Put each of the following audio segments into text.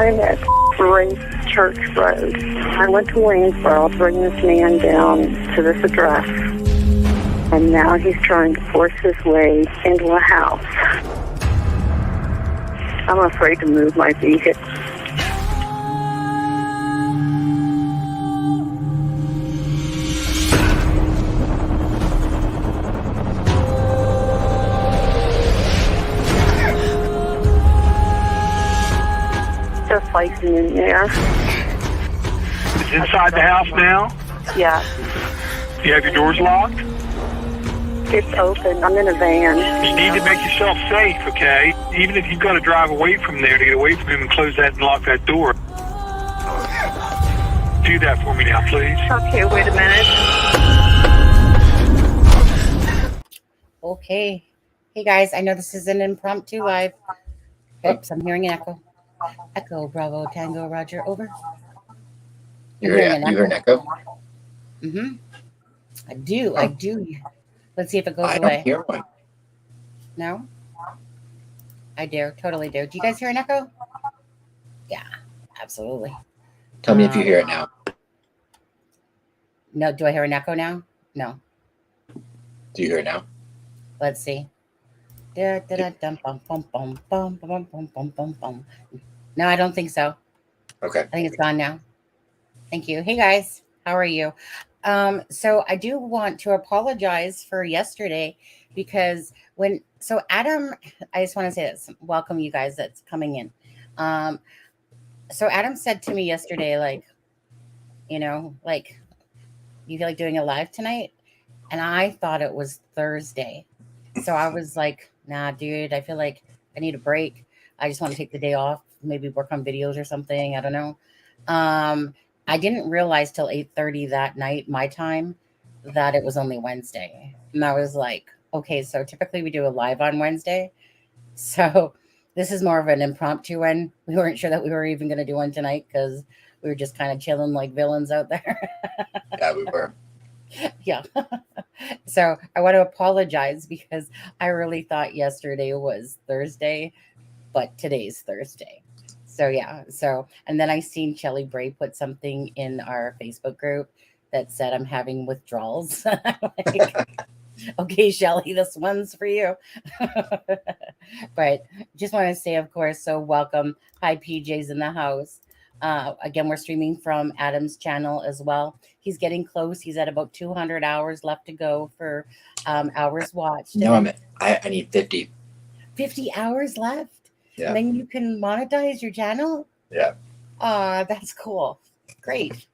I'm at Grace Church Road. I went to Waynesboro to bring this man down to this address, and now he's trying to force his way into a house. I'm afraid to move my vehicle. Just fighting in there. It's inside the house now? Yeah. You have your doors locked? It's open. I'm in a van. You need to make yourself safe, okay? Even if you've got to drive away from there to get away from him and close that and lock that door. Do that for me now, please. Okay, wait a minute. Okay. Hey, guys, I know this is an impromptu live. Oops, I'm hearing an echo. Echo, Bravo, Tango, Roger, over. You hear an echo? Mm-hmm. I do. Let's see if it goes away. I don't hear one. No? I do. Totally do. Do you guys hear an echo? Yeah, absolutely. Tell me if you hear it now. No, do I hear an echo now? No. Do you hear it now? Let's see. No, I don't think so. Okay. I think it's gone now. Thank you. Hey guys, how are you? So I do want to apologize for yesterday because Adam, I just want to say this. Welcome you guys that's coming in. So Adam said to me yesterday, like, you feel like doing a live tonight? And I thought it was Thursday. So I was like, nah, dude, I feel like I need a break. I just want to take the day off, maybe work on videos or something. I don't know. I didn't realize till 8:30 that night, my time, that it was only Wednesday. And I was like, okay, so typically we do a live on Wednesday. So this is more of an impromptu one. We weren't sure that we were even going to do one tonight because we were just kind of chilling like villains out there. Yeah, we were. Yeah. So I want to apologize because I really thought yesterday was Thursday, but today's Thursday. So yeah. And then I seen Shelly Bray put something in our Facebook group that said I'm having withdrawals. Like, okay, Shelly, this one's for you. But just want to say, of course, so welcome. Hi, PJ's in the house. Again, we're streaming from Adam's channel as well. He's getting close. He's at about 200 hours left to go for hours watched. No, I need 50. 50 hours left? Yeah. And then you can monetize your channel? Yeah. That's cool. Great.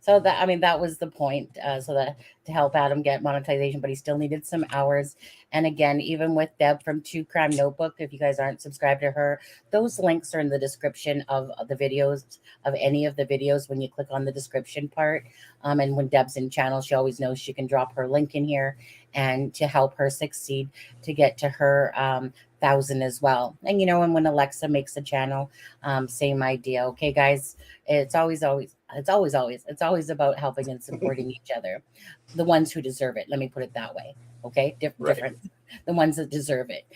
So that was the point. So that to help Adam get monetization, but he still needed some hours. And again, even with Deb from True Crime Notebook, if you guys aren't subscribed to her, those links are in the description of the videos, of any of the videos when you click on the description part. And when Deb's in channel, she always knows she can drop her link in here and to help her succeed to get to her 1,000 as well. And and when Alexa makes a channel, same idea. Okay, guys, it's always about helping and supporting each other, the ones who deserve it. Let me put it that way. Okay, different, the ones that deserve it.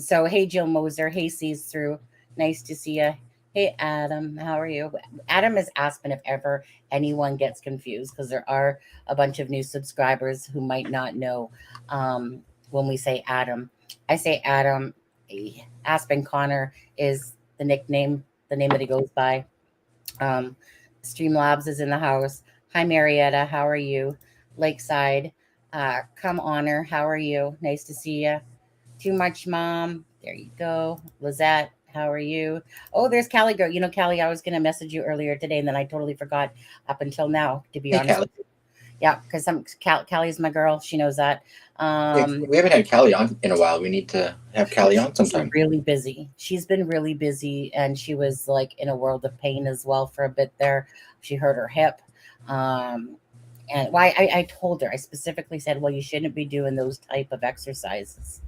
So hey, Jill Moser. Hey, sees through. Nice to see you. Hey, Adam, how are you? Adam is asking if ever anyone gets confused because there are a bunch of new subscribers who might not know. When we say Adam, I say Adam. Aspen Connor is the nickname, the name that he goes by. Streamlabs is in the house. Hi, Marietta. How are you? Lakeside. Come Honor. How are you? Nice to see you. Too much, Mom. There you go. Lizette. How are you? Oh, there's Callie girl. Callie, I was going to message you earlier today, and then I totally forgot up until now, to be honest with you. Yeah, because Callie's my girl. She knows that. We haven't had Callie on in a while. We need to have Callie on sometime. She's really busy. She's been really busy, and she was like in a world of pain as well for a bit there. She hurt her hip. And why I told her, I specifically said, well, you shouldn't be doing those type of exercises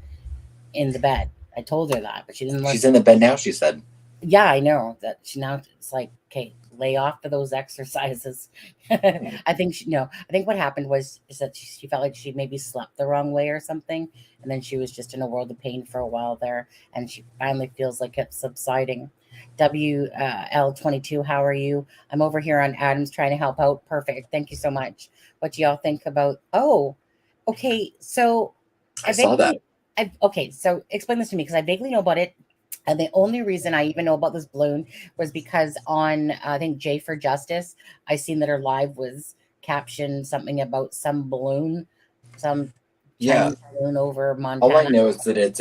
in the bed. I told her that, but she didn't listen. She's in the bed now, she said. Yeah, I know that. Now it's like, okay, lay off to those exercises. I think I think what happened was is that she felt like she maybe slept the wrong way or something, and then she was just in a world of pain for a while there, and she finally feels like it's subsiding. WL22, how are you? I'm over here on Adams trying to help out. Perfect. Thank you so much. What do y'all think about? Oh, okay. So I saw that. Okay, so explain this to me because I vaguely know about it. And the only reason I even know about this balloon was because on I think J for Justice, I seen that her live was captioned something about some balloon, some Chinese balloon over Montana. All I know is that it's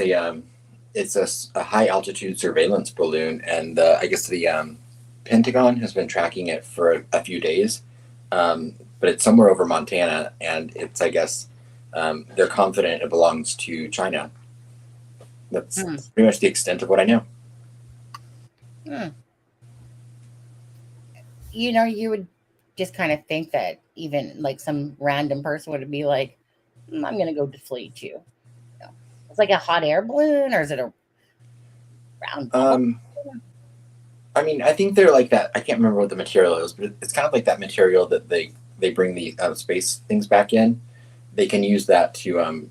a high altitude surveillance balloon, and I guess the Pentagon has been tracking it for a few days, but it's somewhere over Montana, and it's I guess they're confident it belongs to China. That's pretty much the extent of what I know. You would just kind of think that even like some random person would be like, I'm going to go deflate you. It's like a hot air balloon, or is it a round bubble? I mean, I think they're like that. I can't remember what the material is, but it's kind of like that material that they bring the space things back in. They can use that to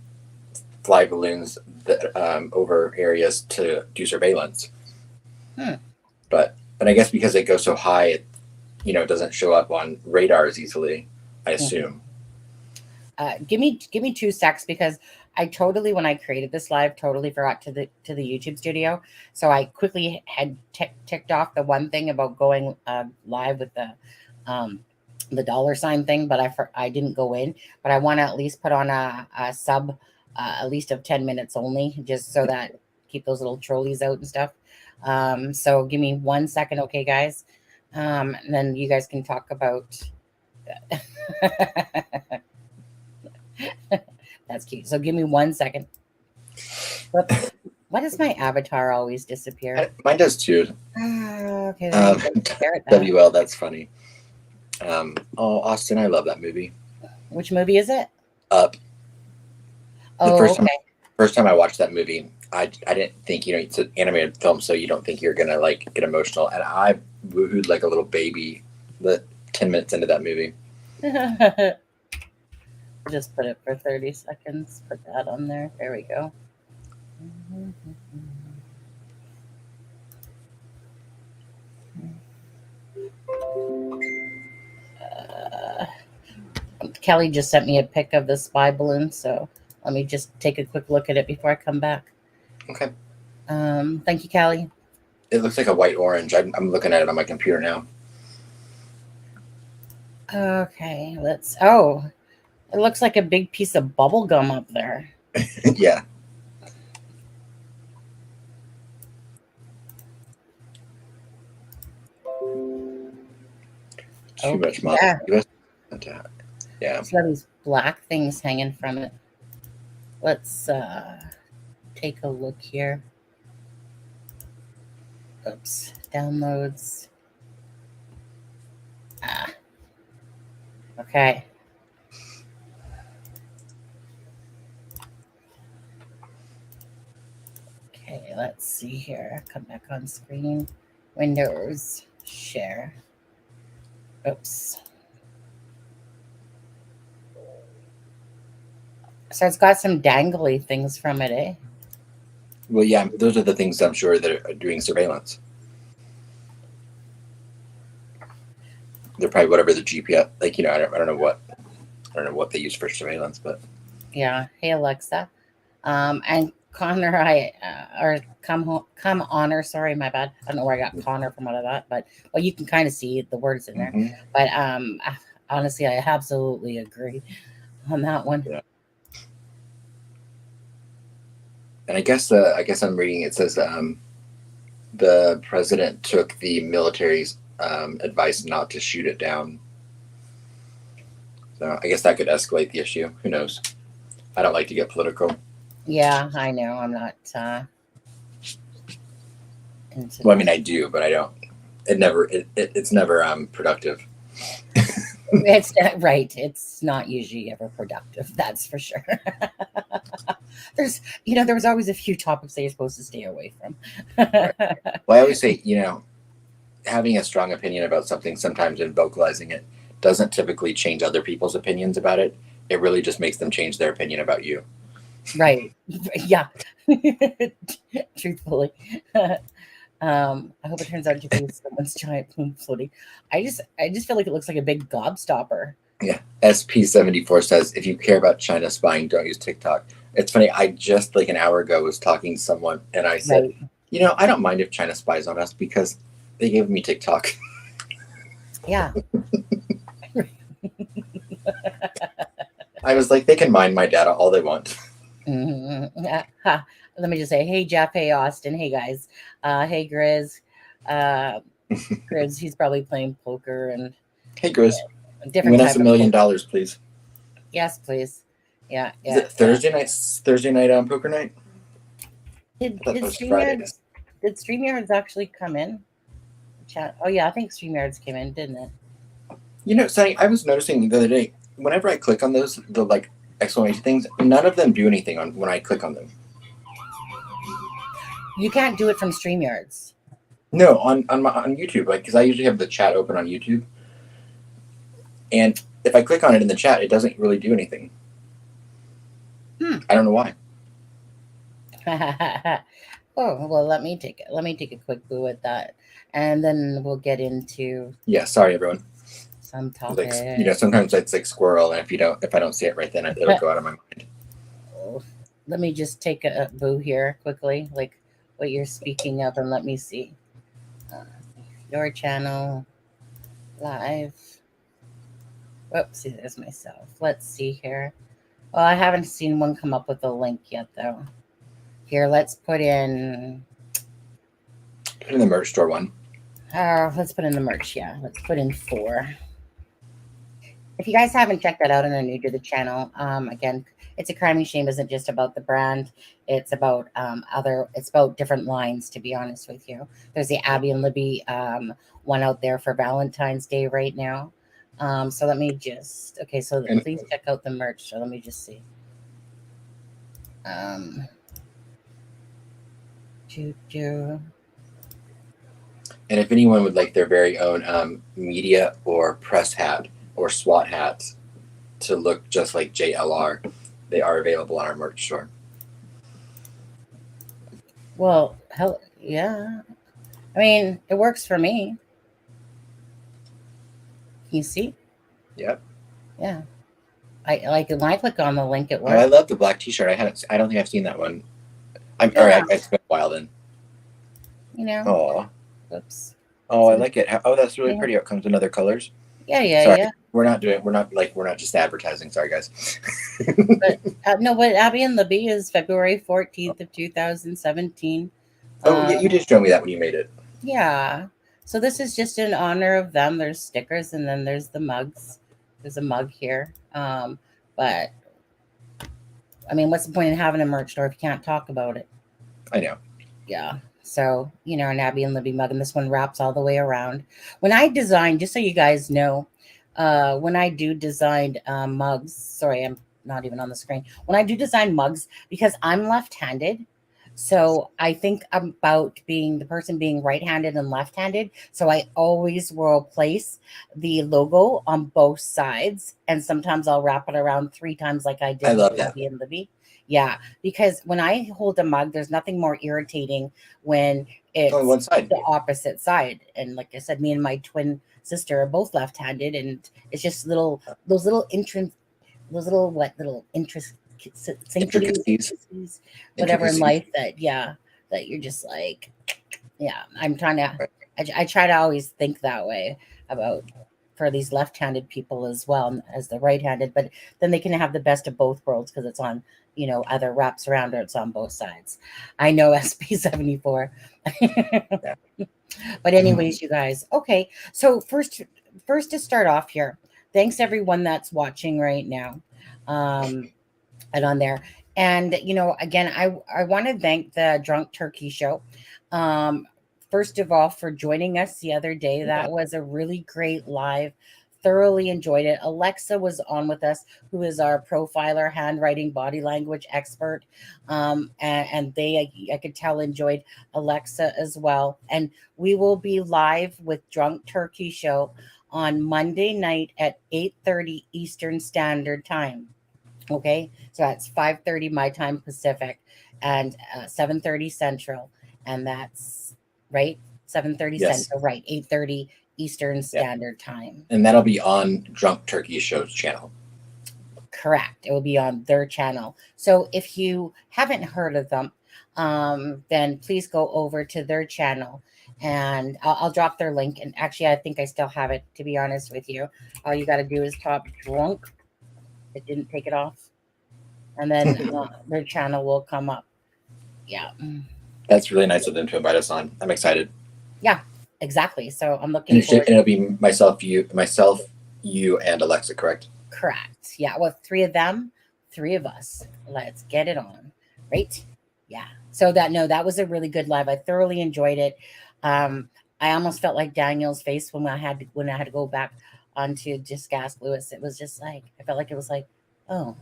fly balloons that, over areas to do surveillance. But I guess because it goes so high, it doesn't show up on radars easily, I assume. Give me 2 secs because I totally, when I created this live, totally forgot to the YouTube studio. So I quickly had ticked off the one thing about going live with the $sign thing, but I didn't go in. But I want to at least put on a sub, at least of 10 minutes only, just so that keep those little trolleys out and stuff. So give me 1 second, okay, guys? And then you guys can talk about that. That's cute. So give me 1 second. Why does my avatar always disappear? Mine does too. Okay. WL, that's funny. Austin, I love that movie. Which movie is it? Up. Okay. First time I watched that movie, I didn't think, it's an animated film, so you don't think you're gonna like get emotional, and I woohooed like a little baby the 10 minutes into that movie. Just put it for 30 seconds. Put that on there. There we go. Kelly just sent me a pic of the spy balloon, so let me just take a quick look at it before I come back. Okay. Thank you, Kelly. It looks like a white orange. I'm looking at it on my computer now. Okay, it looks like a big piece of bubble gum up there. Yeah. Too much money. Yeah. It's got these black things hanging from it. Let's take a look here. Oops. Downloads. Okay. Okay, let's see here. Come back on screen. Windows. Share. Oops. So it's got some dangly things from it, eh? Well, yeah, those are the things I'm sure that are doing surveillance. They're probably whatever the GPS, like, I don't know what they use for surveillance, but yeah. Hey, Alexa, and Connor, come honor. Sorry, my bad. I don't know where I got Connor from out of that, but you can kind of see the words in there. But honestly, I absolutely agree on that one. Yeah. And I guess I'm reading. It says the president took the military's advice not to shoot it down. So I guess that could escalate the issue. Who knows? I don't like to get political. Yeah, I know. I'm not. Well, I mean, I do, but I don't. It's never productive. It's not, right. It's not usually ever productive. That's for sure. There was always a few topics that you're supposed to stay away from. Right. Well, I always say, having a strong opinion about something sometimes and vocalizing it doesn't typically change other people's opinions about it. It really just makes them change their opinion about you. Right. Yeah. Truthfully. I hope it turns out to be someone's giant plume floating. I just feel like it looks like a big gobstopper. Yeah. SP74 says, if you care about China spying, don't use TikTok. It's funny. I just like an hour ago was talking to someone and I said, Right. I don't mind if China spies on us because they gave me TikTok. Yeah. I was like, they can mine my data all they want. Mm-hmm. Let me just say, hey Jeff, hey Austin, hey guys, hey Grizz, Grizz. He's probably playing poker and Hey, Grizz, different win us type $1 of million, poker. please. Yes, please. Yeah. Is it Thursday night? Thursday night poker night? Did I thought that was Friday. StreamYards actually come in? Chat. Oh yeah, I think StreamYards came in, didn't it? Sonny, I was noticing the other day, whenever I click on those, the like exclamation things, none of them do anything when I click on them. You can't do it from StreamYards. No, on YouTube, like, because I usually have the chat open on YouTube, and if I click on it in the chat, it doesn't really do anything. I don't know why. Oh well, let me take a quick boo at that, and then we'll get into Sorry everyone. some topic. Like, sometimes it's like squirrel, and if I don't see it right then, it'll go out of my mind. Let me just take a boo here quickly, like what you're speaking of, and let me see your channel live. Whoopsie, there's myself. Let's see here. Well, I haven't seen one come up with a link yet, though. Here, let's put in the merch store one. Let's put in the merch. Yeah, let's put in 4. If you guys haven't checked that out and are new to the channel, again, It's a Crime and Shame isn't just about the brand. It's about it's about different lines, to be honest with you. There's the Abby and Libby one out there for Valentine's Day right now. So let me just, okay, so please check out the merch. So let me just see. And if anyone would like their very own media or press hat or SWAT hats to look just like JLR, they are available on our merch store. Well, hell, yeah. I mean, it works for me. Can you see? Yep. Yeah. I like when I click on the link, it works. I love the black T-shirt. I don't think I've seen that one. All right. It's been a while then. Oh. Oops. Oh, I like it. Oh, that's really pretty. It comes in other colors. Yeah. Sorry, yeah. We're not just advertising. Sorry, guys. But Abby and Libby is February 14th of 2017. Oh, yeah, you did show me that when you made it. Yeah. So this is just in honor of them. There's stickers and then there's the mugs. There's a mug here. But I mean, what's the point in having a merch store if you can't talk about it? I know. Yeah. So, an Abby and Libby mug, and this one wraps all the way around. When I designed, just so you guys know, when I do design mugs, sorry, I'm not even on the screen. When I do design mugs, because I'm left-handed, so I think about the person being right-handed and left-handed. So I always will place the logo on both sides, and sometimes I'll wrap it around 3 times, like I did with Abby and Libby. Yeah, because when I hold a mug, there's nothing more irritating when it's on one side, the opposite side. And like I said, me and my twin sister are both left-handed, and it's just those little intricacies, whatever in life that you're just like, I'm trying to. I try to always think that way about for these left-handed people as well as the right-handed, but then they can have the best of both worlds because it's on. Either wraps around or it's on both sides. I know SP74. But anyways, you guys. Okay. So first to start off here, thanks everyone that's watching right now. And on there. And, again, I want to thank the Drunk Turkey Show. First of all, for joining us the other day. That was a really great live thoroughly enjoyed it. Alexa was on with us, who is our profiler, handwriting, body language expert. And they, I could tell, enjoyed Alexa as well. And we will be live with Drunk Turkey Show on Monday night at 8:30 Eastern Standard Time. Okay, so that's 5:30 my time Pacific, and 7:30 Central, and that's right, 7:30 Yes. Central, right, 8:30 Eastern Yeah. Standard Time. And that'll be on Drunk Turkey Show's channel. Correct. It will be on their channel. So if you haven't heard of them, then please go over to their channel, and I'll drop their link. And actually, I think I still have it, to be honest with you. All you got to do is type drunk. It didn't take it off. And then their channel will come up. Yeah. That's really nice of them to invite us on. I'm excited. Yeah, exactly. So I'm looking forward. And it'll be myself, you, and Alexa, correct? Correct. Yeah. Well, 3 of them, 3 of us. Let's get it on. Right. Yeah. So that was a really good live. I thoroughly enjoyed it. I almost felt like Daniel's face when I had to go back onto Just Ask Lewis. It was just like, I felt like it was like, oh,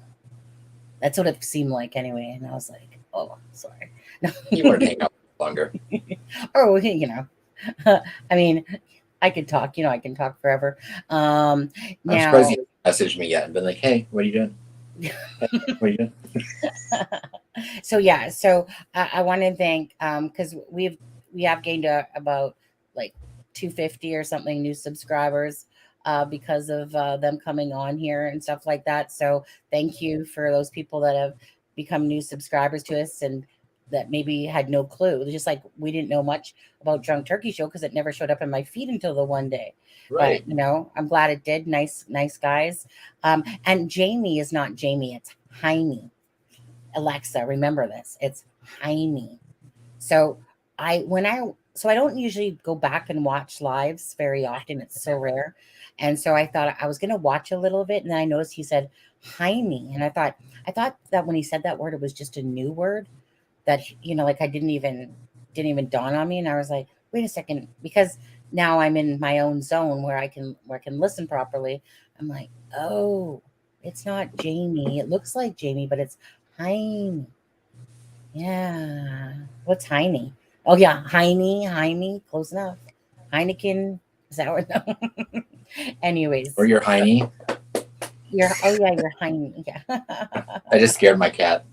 that's what it seemed like anyway. And I was like, oh, sorry. No. You want to hang out longer. Oh, I mean, I could talk, I can talk forever. I'm surprised you haven't messaged me yet and been like, hey, what are you doing? Hey, what are you doing? So I want to thank, because we have gained about like 250 or something new subscribers because of them coming on here and stuff like that. So thank you for those people that have become new subscribers to us and that maybe had no clue. Just like we didn't know much about Drunk Turkey Show because it never showed up in my feed until the one day. Right. But I'm glad it did. Nice guys. And Jamie is not Jamie, it's Jaime. Alexa, remember this. It's Jaime. So I don't usually go back and watch lives very often. It's so rare. And so I thought I was going to watch a little bit, and then I noticed he said Jaime, and I thought that when he said that word, it was just a new word that like I didn't even dawn on me, and I was like, wait a second, because now I'm in my own zone where I can listen properly. I'm like, oh, it's not Jamie. It looks like Jamie, but it's Jaime. Yeah, what's Jaime? Oh yeah, Jaime, close enough. Heineken, is that what? Anyways. Or your Heine. Your Jaime. Yeah. I just scared my cat.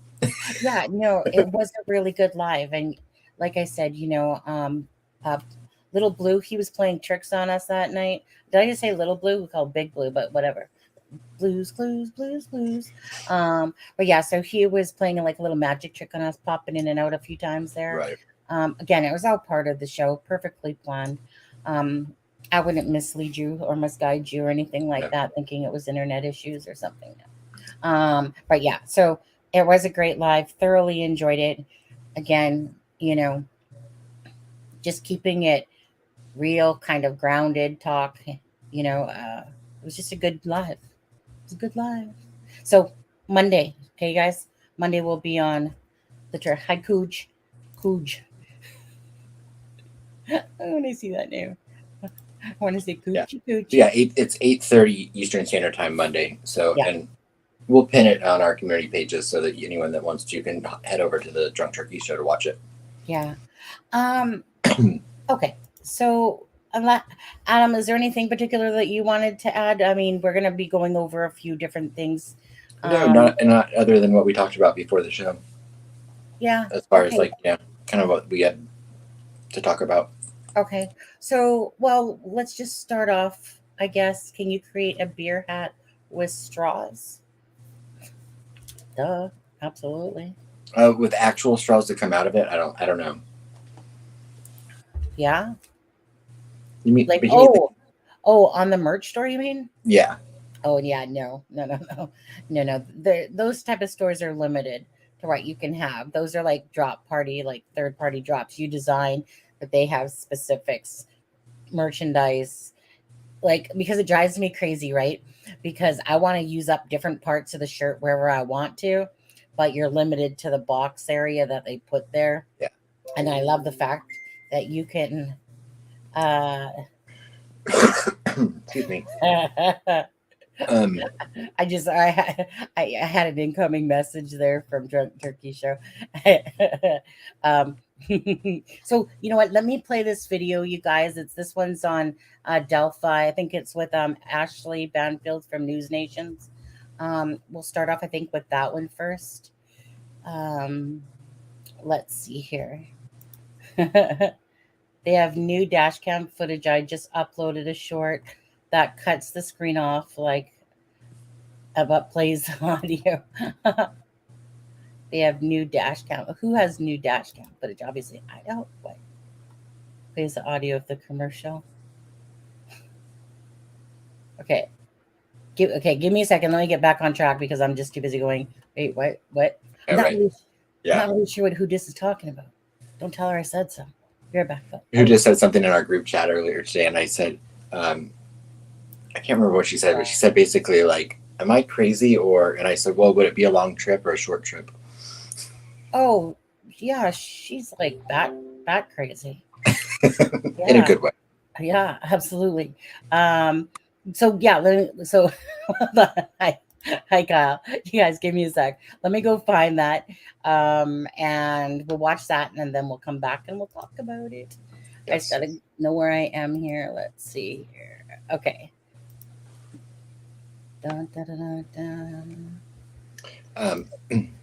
Yeah, no, it was a really good live. And like I said, Little Blue, he was playing tricks on us that night. Did I just say Little Blue? We call Big Blue, but whatever. Blues, clues. But yeah, so he was playing like a little magic trick on us, popping in and out a few times there. Right. Again, it was all part of the show, perfectly planned. I wouldn't mislead you or misguide you or anything like that, thinking it was internet issues or something. But yeah, so it was a great live. Thoroughly enjoyed it. Again, just keeping it real, kind of grounded talk. It was just a good live. It was a good live. So Monday, okay, guys. Monday will be on the tour. Hi, Cooge. I want to see that name. I want to say Coochie Coochie. Yeah, it's 8:30 Eastern Standard Time Monday. So, and we'll pin it on our community pages so that anyone that wants to can head over to the Drunk Turkey Show to watch it. Yeah. Okay. So, Adam, is there anything particular that you wanted to add? I mean, we're going to be going over a few different things. No, not other than what we talked about before the show. Yeah. As far as kind of what we had to talk about. Okay. So, well, let's just start off, I guess. Can you create a beer hat with straws? Duh. Absolutely. With actual straws that come out of it? I don't know. Yeah. You mean like on the merch store, you mean? Yeah. Oh yeah, no. Those type of stores are limited to what you can have. Those are like third party drops you design, but they have specifics, merchandise, because it drives me crazy, right? Because I want to use up different parts of the shirt wherever I want to, but you're limited to the box area that they put there. Yeah. And I love the fact that you can Excuse me. I had an incoming message there from Drunk Turkey Show. um, so you know what? Let me play this video, you guys. This one's on Delphi. I think it's with Ashley Banfield from News Nations. We'll start off, I think, with that one first. Let's see here. They have new dash cam footage. I just uploaded a short that cuts the screen off but plays audio. They have new dash cam. Who has new dash cam footage? Obviously, Idaho. What? Plays the audio of the commercial. Okay. Give me a second. Let me get back on track because I'm just too busy going, wait, what? I'm not really sure who this is talking about. Don't tell her I said so. You're back up. Who just said something in our group chat earlier today, and I said, I can't remember what she said, but she said basically like, am I crazy? And I said, well, would it be a long trip or a short trip? Oh, yeah, she's like that crazy. In a good way. Yeah, absolutely. So yeah, hi Kyle. You guys give me a sec. Let me go find that. And we'll watch that and then we'll come back and we'll talk about it. Yes. I just gotta know where I am here. Let's see here. Okay. Dun, dun, dun, dun, dun.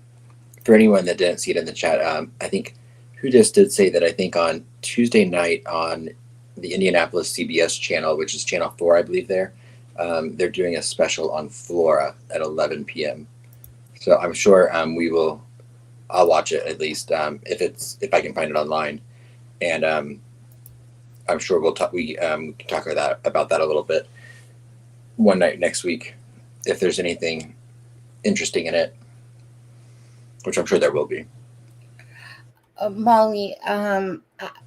For anyone that didn't see it in the chat, I think who just did say that I think on Tuesday night on the Indianapolis CBS channel, which is channel 4, I believe they're doing a special on flora at 11 p.m. So I'm sure I'll watch it at least if I can find it online, and I'm sure we can talk about that a little bit one night next week if there's anything interesting in it, which I'm sure there will be. Molly,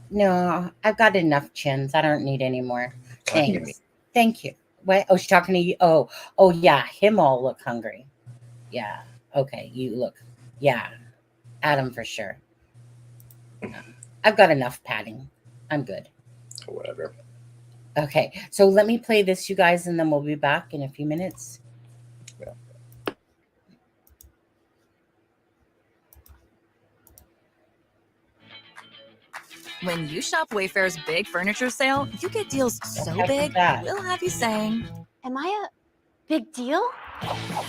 no, I've got enough chins. I don't need any more. Thanks. Thank you. What? Oh, she's talking to you. Oh, yeah. Him all look hungry. Yeah. Okay. You look. Yeah. Adam for sure. I've got enough padding. I'm good. Whatever. Okay. So let me play this, you guys, and then we'll be back in a few minutes. Yeah. When you shop Wayfair's big furniture sale, you get deals so big, we'll have you saying, am I a big deal?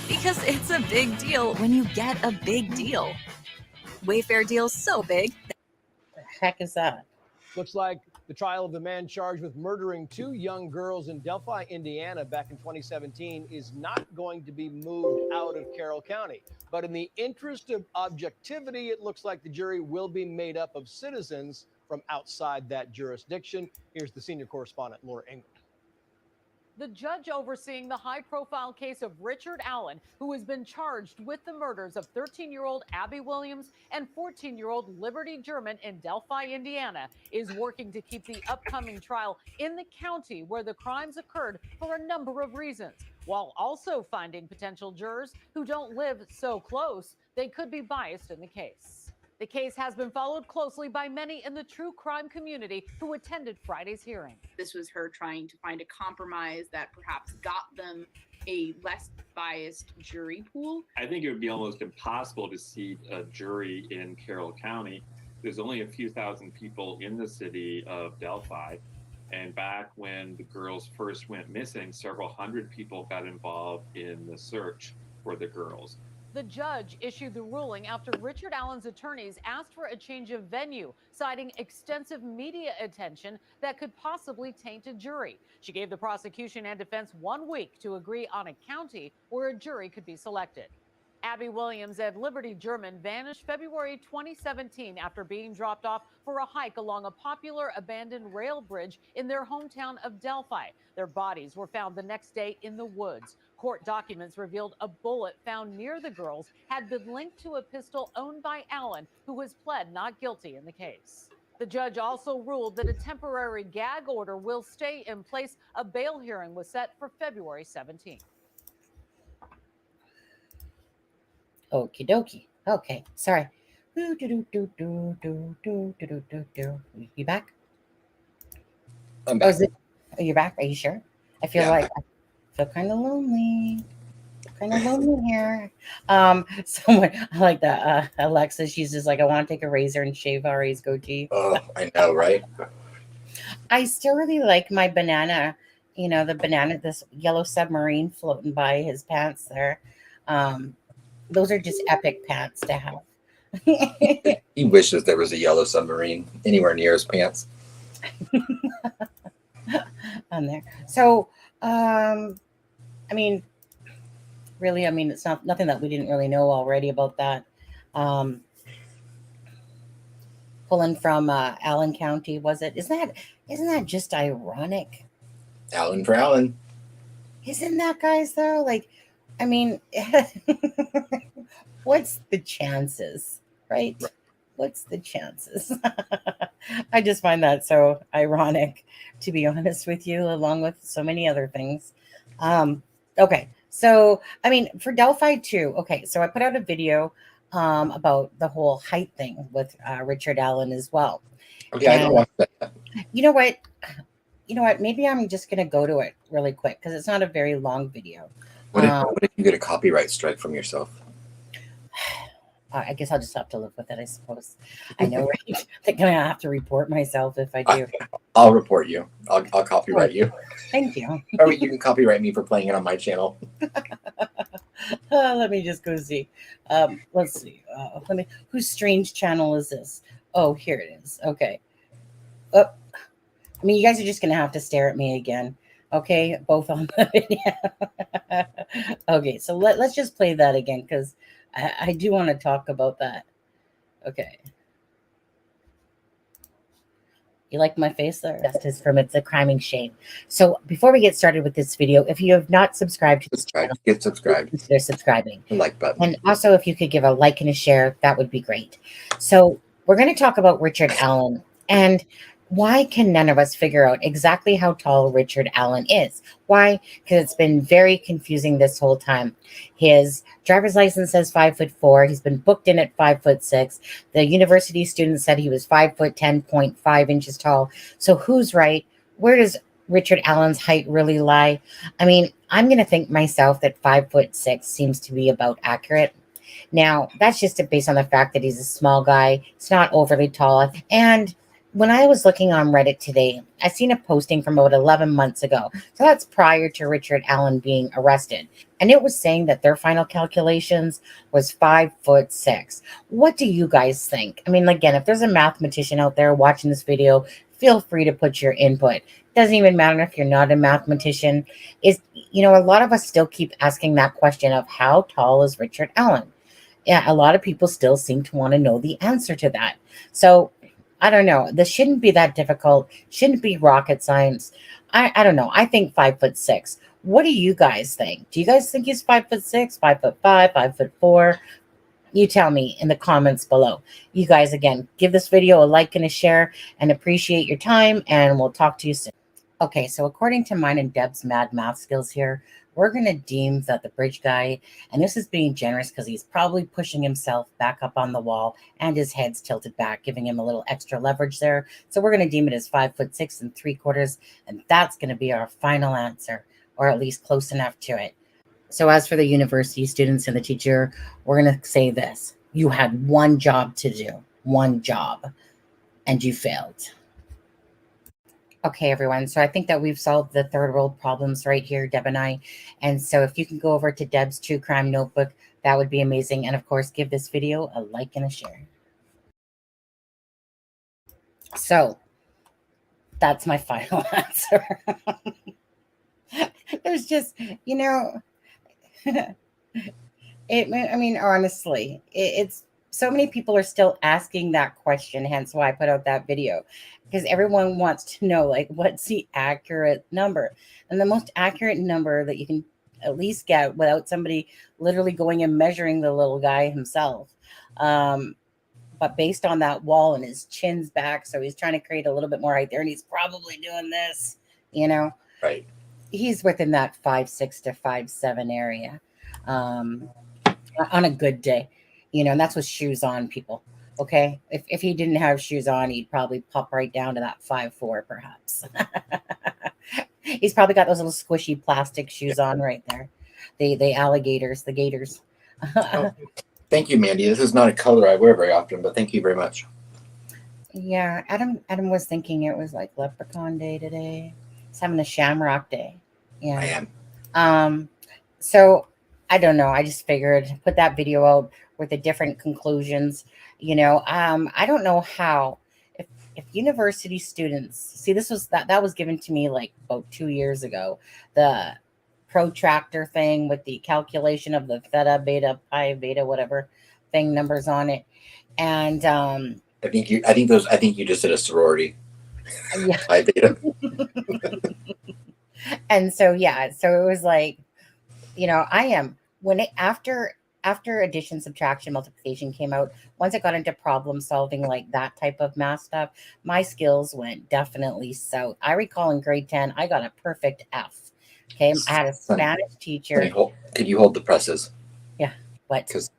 Because it's a big deal when you get a big deal. Wayfair deals so big. The heck is that? Looks like the trial of the man charged with murdering 2 young girls in Delphi, Indiana back in 2017 is not going to be moved out of Carroll County. But in the interest of objectivity, it looks like the jury will be made up of citizens from outside that jurisdiction. Here's the senior correspondent, Laura England. The judge overseeing the high-profile case of Richard Allen, who has been charged with the murders of 13-year-old Abby Williams and 14-year-old Liberty German in Delphi, Indiana, is working to keep the upcoming trial in the county where the crimes occurred for a number of reasons, while also finding potential jurors who don't live so close they could be biased in the case. The case has been followed closely by many in the true crime community who attended Friday's hearing. This was her trying to find a compromise that perhaps got them a less biased jury pool. I think it would be almost impossible to seat a jury in Carroll County. There's only a few thousand people in the city of Delphi. And back when the girls first went missing, several hundred people got involved in the search for the girls. The judge issued the ruling after Richard Allen's attorneys asked for a change of venue, citing extensive media attention that could possibly taint a jury. She gave the prosecution and defense 1 week to agree on a county where a jury could be selected. Abby Williams and Liberty German vanished February 2017 after being dropped off for a hike along a popular abandoned rail bridge in their hometown of Delphi. Their bodies were found the next day in the woods. Court documents revealed a bullet found near the girls had been linked to a pistol owned by Allen, who has pled not guilty in the case. The judge also ruled that a temporary gag order will stay in place. A bail hearing was set for February 17th. Okie dokie. Okay, sorry. You back? I'm back. Are you back? Are you sure? I feel like I feel kind of lonely. Kind of lonely here. Someone I like that. Alexa, she's just like, I want to take a razor and shave Ari's goatee. Oh, I know, right? I still really like my banana. You know, the banana, this yellow submarine floating by his pants there. Those are just epic pants to have. He wishes there was a yellow submarine anywhere near his pants. On there. So, I mean, really, I mean, it's nothing that we didn't really know already about that. Pulling from Allen County, was it? Isn't that just ironic? Allen for Allen. Isn't that, guys, though? Like, I mean, what's the chances, right? What's the chances? I just find that so ironic, to be honest with you, along with so many other things. Okay, so, I mean, for Delphi too. Okay, so I put out a video about the whole height thing with Richard Allen as well. Okay, I don't watch that. You know what? Maybe I'm just going to go to it really quick because it's not a very long video. What if you get a copyright strike from yourself? I guess I'll just have to live with it, I suppose. I know, right? I'm going to have to report myself if I do. I'll report you. I'll copyright you. Thank you. Or you can copyright me for playing it on my channel. Let me just go see. Let's see. Whose strange channel is this? Oh, here it is. Okay. I mean, you guys are just going to have to stare at me again. Okay, both on the video. Okay, so let's just play that again because I do want to talk about that. Okay. You like my face there? Justice from It's a Criming Shame. So before we get started with this video, if you have not subscribed to this channel, get subscribed. Consider subscribing. The like button. And also, if you could give a like and a share, that would be great. So we're going to talk about Richard Allen and why can none of us figure out exactly how tall Richard Allen is? Why? Because it's been very confusing this whole time. His driver's license says 5'4". He's been booked in at 5'6". The university student said he was 5'10.5 inches tall. So who's right? Where does Richard Allen's height really lie? I mean, I'm going to think myself that 5'6" seems to be about accurate. Now, that's just based on the fact that he's a small guy. He's not overly tall. And when I was looking on Reddit today, I seen a posting from about 11 months ago. So that's prior to Richard Allen being arrested. And it was saying that their final calculations was 5'6". What do you guys think? I mean, again, if there's a mathematician out there watching this video, feel free to put your input. Doesn't even matter if you're not a mathematician. A lot of us still keep asking that question of how tall is Richard Allen? Yeah, a lot of people still seem to want to know the answer to that. So I don't know. This shouldn't be that difficult. Shouldn't be rocket science. I don't know. I think 5'6". What do you guys think? Do you guys think he's 5'6", 5'5", 5'4"? You tell me in the comments below. You guys, again, give this video a like and a share and appreciate your time, and we'll talk to you soon. Okay, so according to mine and Deb's mad math skills here, we're going to deem that the bridge guy, and this is being generous because he's probably pushing himself back up on the wall and his head's tilted back, giving him a little extra leverage there. So we're going to deem it as 5'6"3/4, and that's going to be our final answer, or at least close enough to it. So as for the university students and the teacher, we're going to say this. You had one job to do, one job, and you failed. Okay, everyone. So I think that we've solved the third world problems right here, Deb and I. And so if you can go over to Deb's True Crime Notebook, that would be amazing. And of course, give this video a like and a share. So that's my final answer. There's just, honestly, it's so many people are still asking that question, hence why I put out that video, because everyone wants to know, like, what's the accurate number? And the most accurate number that you can at least get without somebody literally going and measuring the little guy himself. But based on that wall and his chin's back, so he's trying to create a little bit more height there, and he's probably doing this, Right. He's within that 5'6" to 5'7" area on a good day. And that's with shoes on, people. Okay. If he didn't have shoes on, he'd probably pop right down to that 5'4", perhaps. He's probably got those little squishy plastic shoes on right there. The alligators, the gators. Oh, thank you, Mandy. This is not a color I wear very often, but thank you very much. Yeah, Adam was thinking it was like Leprechaun Day today. He's having a Shamrock Day. Yeah. I am. So I don't know. I just figured put that video out with the different conclusions. I don't know how if university students see this was that was given to me like about 2 years ago. The protractor thing with the calculation of the theta, beta, pi, beta, whatever thing numbers on it. And I think you just did a sorority. Yeah. Pi, beta. And so it was like, I am after addition, subtraction, multiplication came out, once I got into problem solving, like that type of math stuff, my skills went definitely south. I recall in grade 10, I got a perfect F. Okay. I had a Spanish teacher. Could you hold the presses? Yeah. What? Because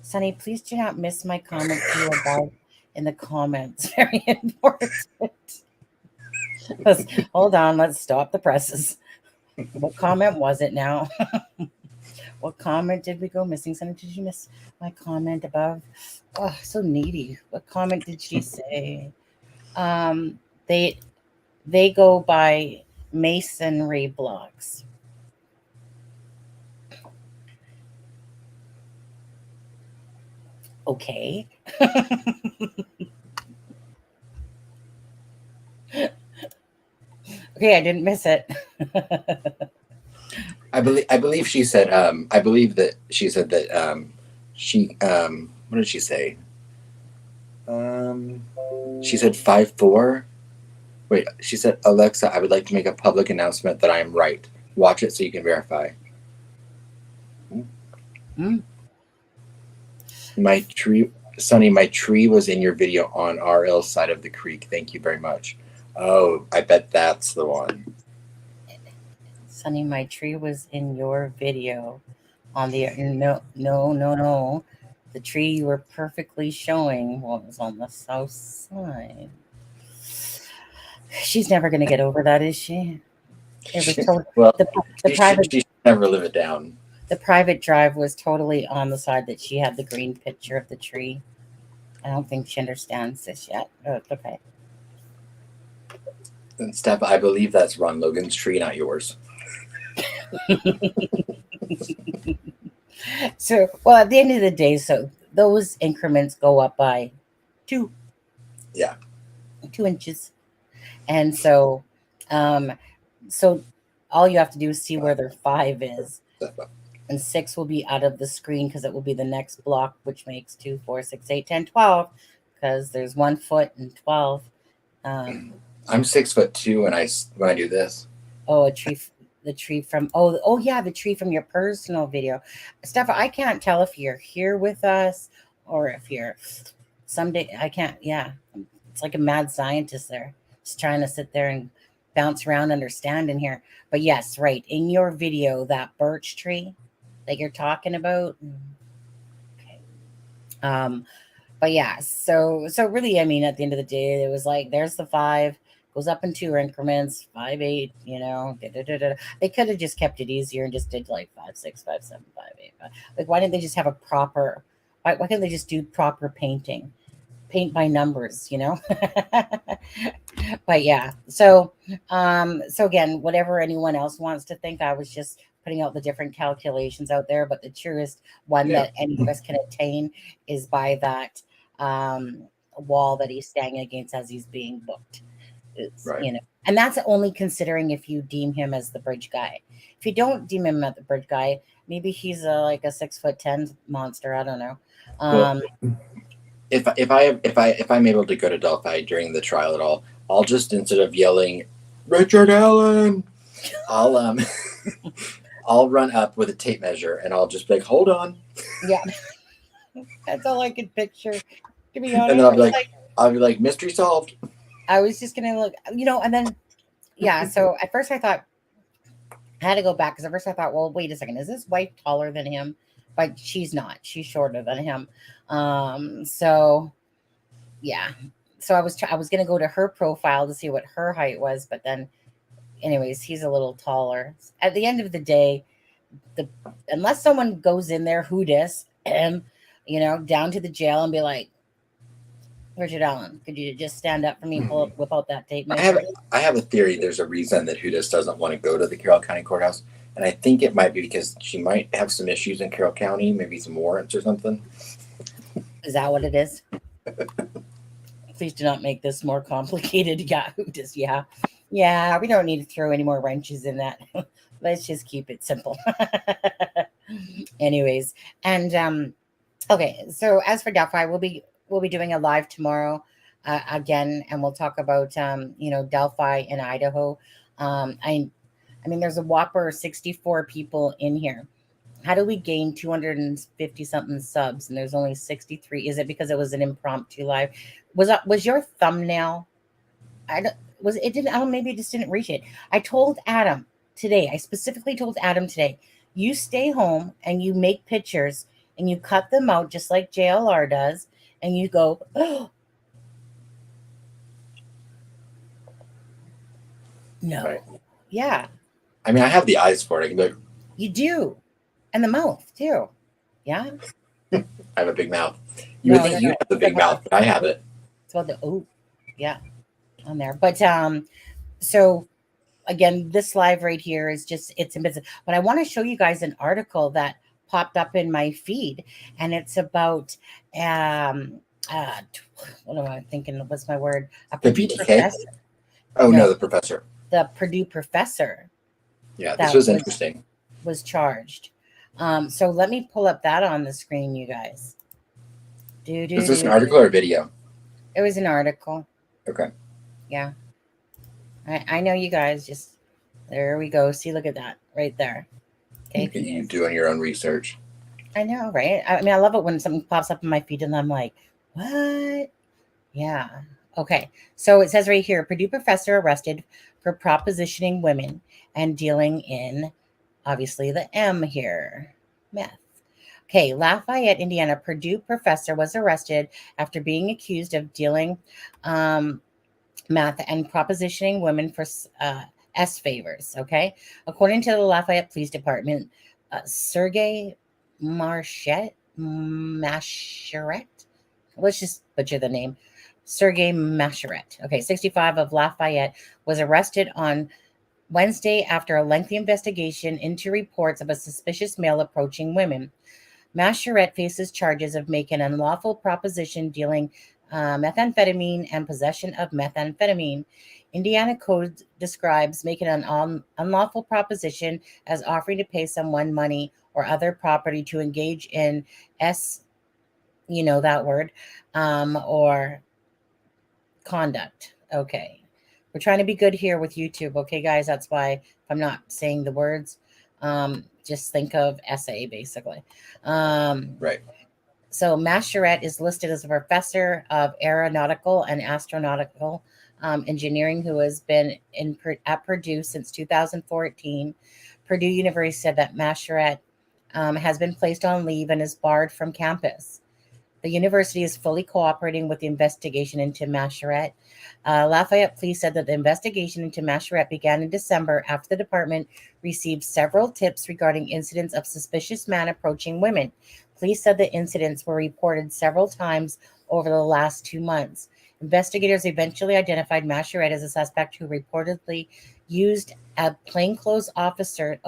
Sonny, please do not miss my comment to you above in the comments. Very important. Hold on. Let's stop the presses. What comment was it now? What comment did we go missing? Sonny, did you miss my comment above? Oh, so needy. What comment did she say? They go by masonry blocks. Okay. Okay, I didn't miss it. I believe she said I believe that she said that she what did she say? She said 5'4". Wait, she said, Alexa, I would like to make a public announcement that I am right. Watch it so you can verify. My tree, Sonny, my tree was in your video on RL side of the creek. Thank you very much. Oh, I bet that's the one. Sonny, my tree was in your video on the no. The tree you were perfectly showing was on the south side. She's never going to get over that, is she? It was totally, well, the private. She should never live it down. The private drive was totally on the side that she had the green picture of the tree. I don't think she understands this yet. Oh, it's okay. And Steph, I believe that's Ron Logan's tree, not yours. So, well, at the end of the day, so those increments go up by 2. Yeah. 2 inches. And so, so all you have to do is see where their 5 is. And 6 will be out of the screen because it will be the next block, which makes 2, 4, 6, 8, 10, 12. Because there's 1 foot and 12. I'm 6'2" when I do this. Oh, the tree from the tree from your personal video. Steph, I can't tell if you're here with us or if you're someday. I can't. Yeah, it's like a mad scientist there, just trying to sit there and bounce around, understand in here. But yes, right in your video, that birch tree that you're talking about. Okay. But yeah, so really, I mean, at the end of the day, it was like there's the 5. Goes up in 2 increments, 5, 8, They could have just kept it easier and just did like 5, 6, 5, 7, 5, 8, 5. Like, why didn't they just have a proper, why can't they just do proper painting? Paint by numbers, But yeah, so again, whatever anyone else wants to think, I was just putting out the different calculations out there, but the truest one that any of us can attain is by that wall that he's standing against as he's being booked. Right. And that's only considering if you deem him as the bridge guy. If you don't deem him as the bridge guy, maybe he's like a 6'10" monster. I don't know. Well, if I'm able to go to Delphi during the trial at all, I'll just, instead of yelling Richard Allen, I'll I'll run up with a tape measure and I'll just be like, hold on. Yeah. That's all I could picture, to be honest. And then I'll be like, mystery solved. I was just gonna look, and then so at first I thought I had to go back because at first I thought, well, wait a second, is this wife taller than him? But she's not. She's shorter than him. So yeah. so I was going to go to her profile to see what her height was, but then, anyways, he's a little taller. At the end of the day, unless someone goes in there, who dis, and down to the jail and be like, Richard Allen, could you just stand up for me and whip out that tape measure? I have a theory. There's a reason that Hudis doesn't want to go to the Carroll County Courthouse, and I think it might be because she might have some issues in Carroll County, maybe some warrants or something. Is that what it is? Please do not make this more complicated. Yeah, Hudis. Yeah. We don't need to throw any more wrenches in that. Let's just keep it simple. Anyways, and okay. So as for Delphi, we'll be doing a live tomorrow again, and we'll talk about Delphi and Idaho. I mean, there's a whopper 64 people in here. How do we gain 250 something subs and there's only 63? Is it because it was an impromptu live? Was your thumbnail? Maybe it just didn't reach it. I told Adam today. I specifically told Adam today. You stay home and you make pictures and you cut them out just like JLR does. And you go, oh, no. Right. Yeah. I mean, I have the eyes for it. I can be like, you do. And the mouth, too. Yeah. I have a big mouth. You would think you have the big mouth, but I have it. It's called yeah, on there. But so again, this live right here is just, it's invisible. But I want to show you guys an article that popped up in my feed, and it's about what am I thinking? What's my word? The BTK? Professor. Oh no, the professor. The Purdue professor. Yeah, this was interesting. Was charged. So let me pull up that on the screen, you guys. Is this an article or a video? It was an article. Okay. Yeah. I know you guys just, there we go. See, look at that right there. Okay. Look at you doing your own research. I know, right? I mean, I love it when something pops up in my feed and I'm like, what? Yeah. Okay. So it says right here, Purdue professor arrested for propositioning women and dealing in, obviously, the M here, meth. Okay. Lafayette, Indiana, Purdue professor was arrested after being accused of dealing meth and propositioning women for S favors. Okay. According to the Lafayette Police Department, Sergey Masheret, let's just butcher the name, Sergey Masheret, okay, 65, of Lafayette, was arrested on Wednesday after a lengthy investigation into reports of a suspicious male approaching women. Masheret faces charges of making unlawful proposition, dealing methamphetamine, and possession of methamphetamine. Indiana code describes making an unlawful proposition as offering to pay someone money or other property to engage in that word, or conduct. Okay. We're trying to be good here with YouTube. Okay, guys, that's why if I'm not saying the words, just think of SA basically. Right. So Masheret is listed as a professor of aeronautical and astronautical engineering who has been at Purdue since 2014. Purdue University said that Masheret has been placed on leave and is barred from campus. The university is fully cooperating with the investigation into Masheret. Lafayette Police said that the investigation into Masheret began in December after the department received several tips regarding incidents of suspicious men approaching women. Police said the incidents were reported several times over the last 2 months. Investigators eventually identified Masheret as a suspect who reportedly used a plainclothes officer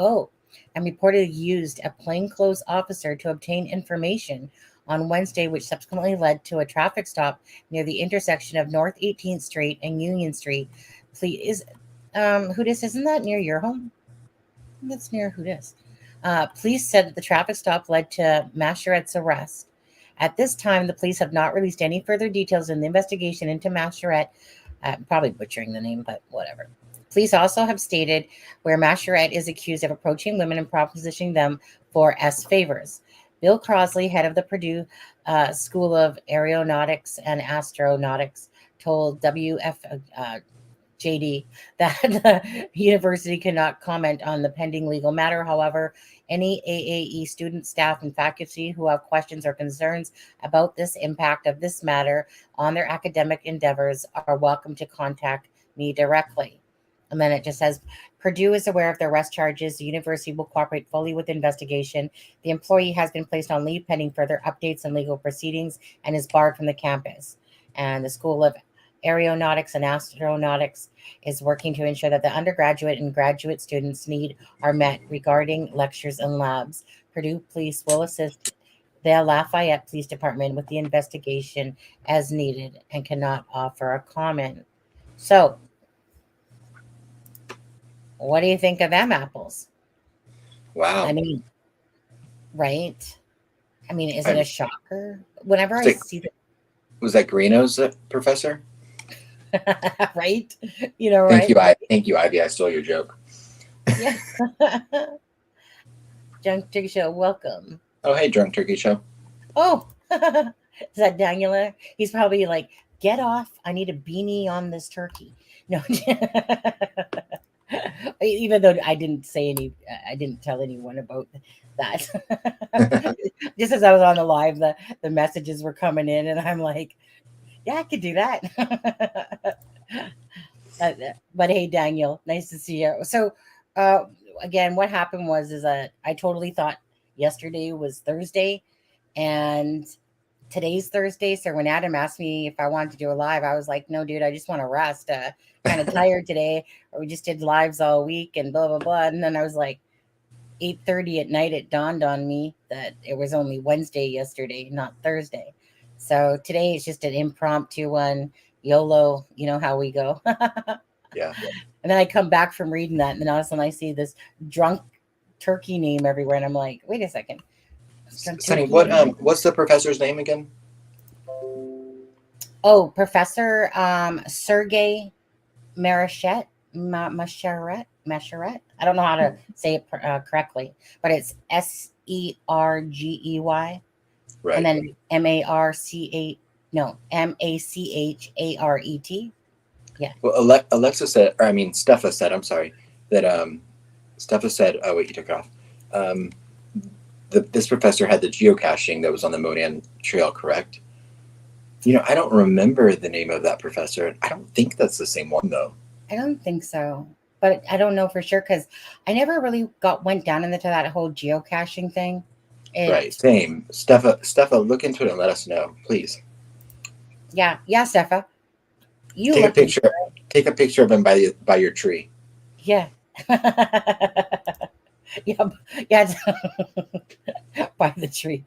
to obtain information on Wednesday, which subsequently led to a traffic stop near the intersection of North 18th Street and Union Street. Please, Hudis, isn't that near your home? That's near Hudis. Police said that the traffic stop led to Masheret's arrest. At this time, the police have not released any further details in the investigation into Masheret. Probably butchering the name, but whatever. Police also have stated where Masheret is accused of approaching women and propositioning them for S favors. Bill Crosley, head of the Purdue School of Aeronautics and Astronautics, told WFJD that the university cannot comment on the pending legal matter. However, Any AAE student, staff, and faculty who have questions or concerns about this impact of this matter on their academic endeavors are welcome to contact me directly. And then it just says, Purdue is aware of the arrest charges. The university will cooperate fully with the investigation. The employee has been placed on leave pending further updates and legal proceedings and is barred from the campus. And the School of Aeronautics and Astronautics is working to ensure that the undergraduate and graduate students' needs are met regarding lectures and labs. Purdue Police will assist the Lafayette Police Department with the investigation as needed and cannot offer a comment. So, what do you think of them apples? Wow. I mean, right? I mean, is it a shocker? Whenever I see that. Was that Greeno's professor? Right? You know, right? Thank you, Ivy. I stole your joke. Yeah. Drunk Turkey Show, welcome. Oh, hey, Drunk Turkey Show. Oh, is that Daniela? He's probably like, get off. I need a beanie on this turkey. No. Even though I didn't tell anyone about that. Just as I was on the live, the messages were coming in, and I'm like, yeah, I could do that. But hey, Daniel, nice to see you. So, again, what happened was that I totally thought yesterday was Thursday, and today's Thursday. So when Adam asked me if I wanted to do a live, I was like, no, dude, I just want to rest. Kind of tired today. Or we just did lives all week and blah, blah, blah. And then I was like, 8:30 at night, it dawned on me that it was only Wednesday yesterday, not Thursday. So today is just an impromptu one. YOLO, you know how we go. Yeah. And then I come back from reading that, and then all of a sudden I see this Drunk Turkey name everywhere, and I'm like, wait a second. Sunny, what's the professor's name again? Oh, Professor Sergey Masharet. I don't know how to say it correctly, but it's Sergey, right? And then Machat. Yeah. Well, Steffa said. I'm sorry that Steffa said. Oh wait, you took it off. This professor had the geocaching that was on the Monan Trail, correct? You know, I don't remember the name of that professor. I don't think that's the same one, though. I don't think so, but I don't know for sure because I never really went down into that whole geocaching thing. Right, same. Steffa, look into it and let us know, please. Yeah, Steffa. You take a picture. Take a picture of him by your tree. Yeah. Yeah. By the tree.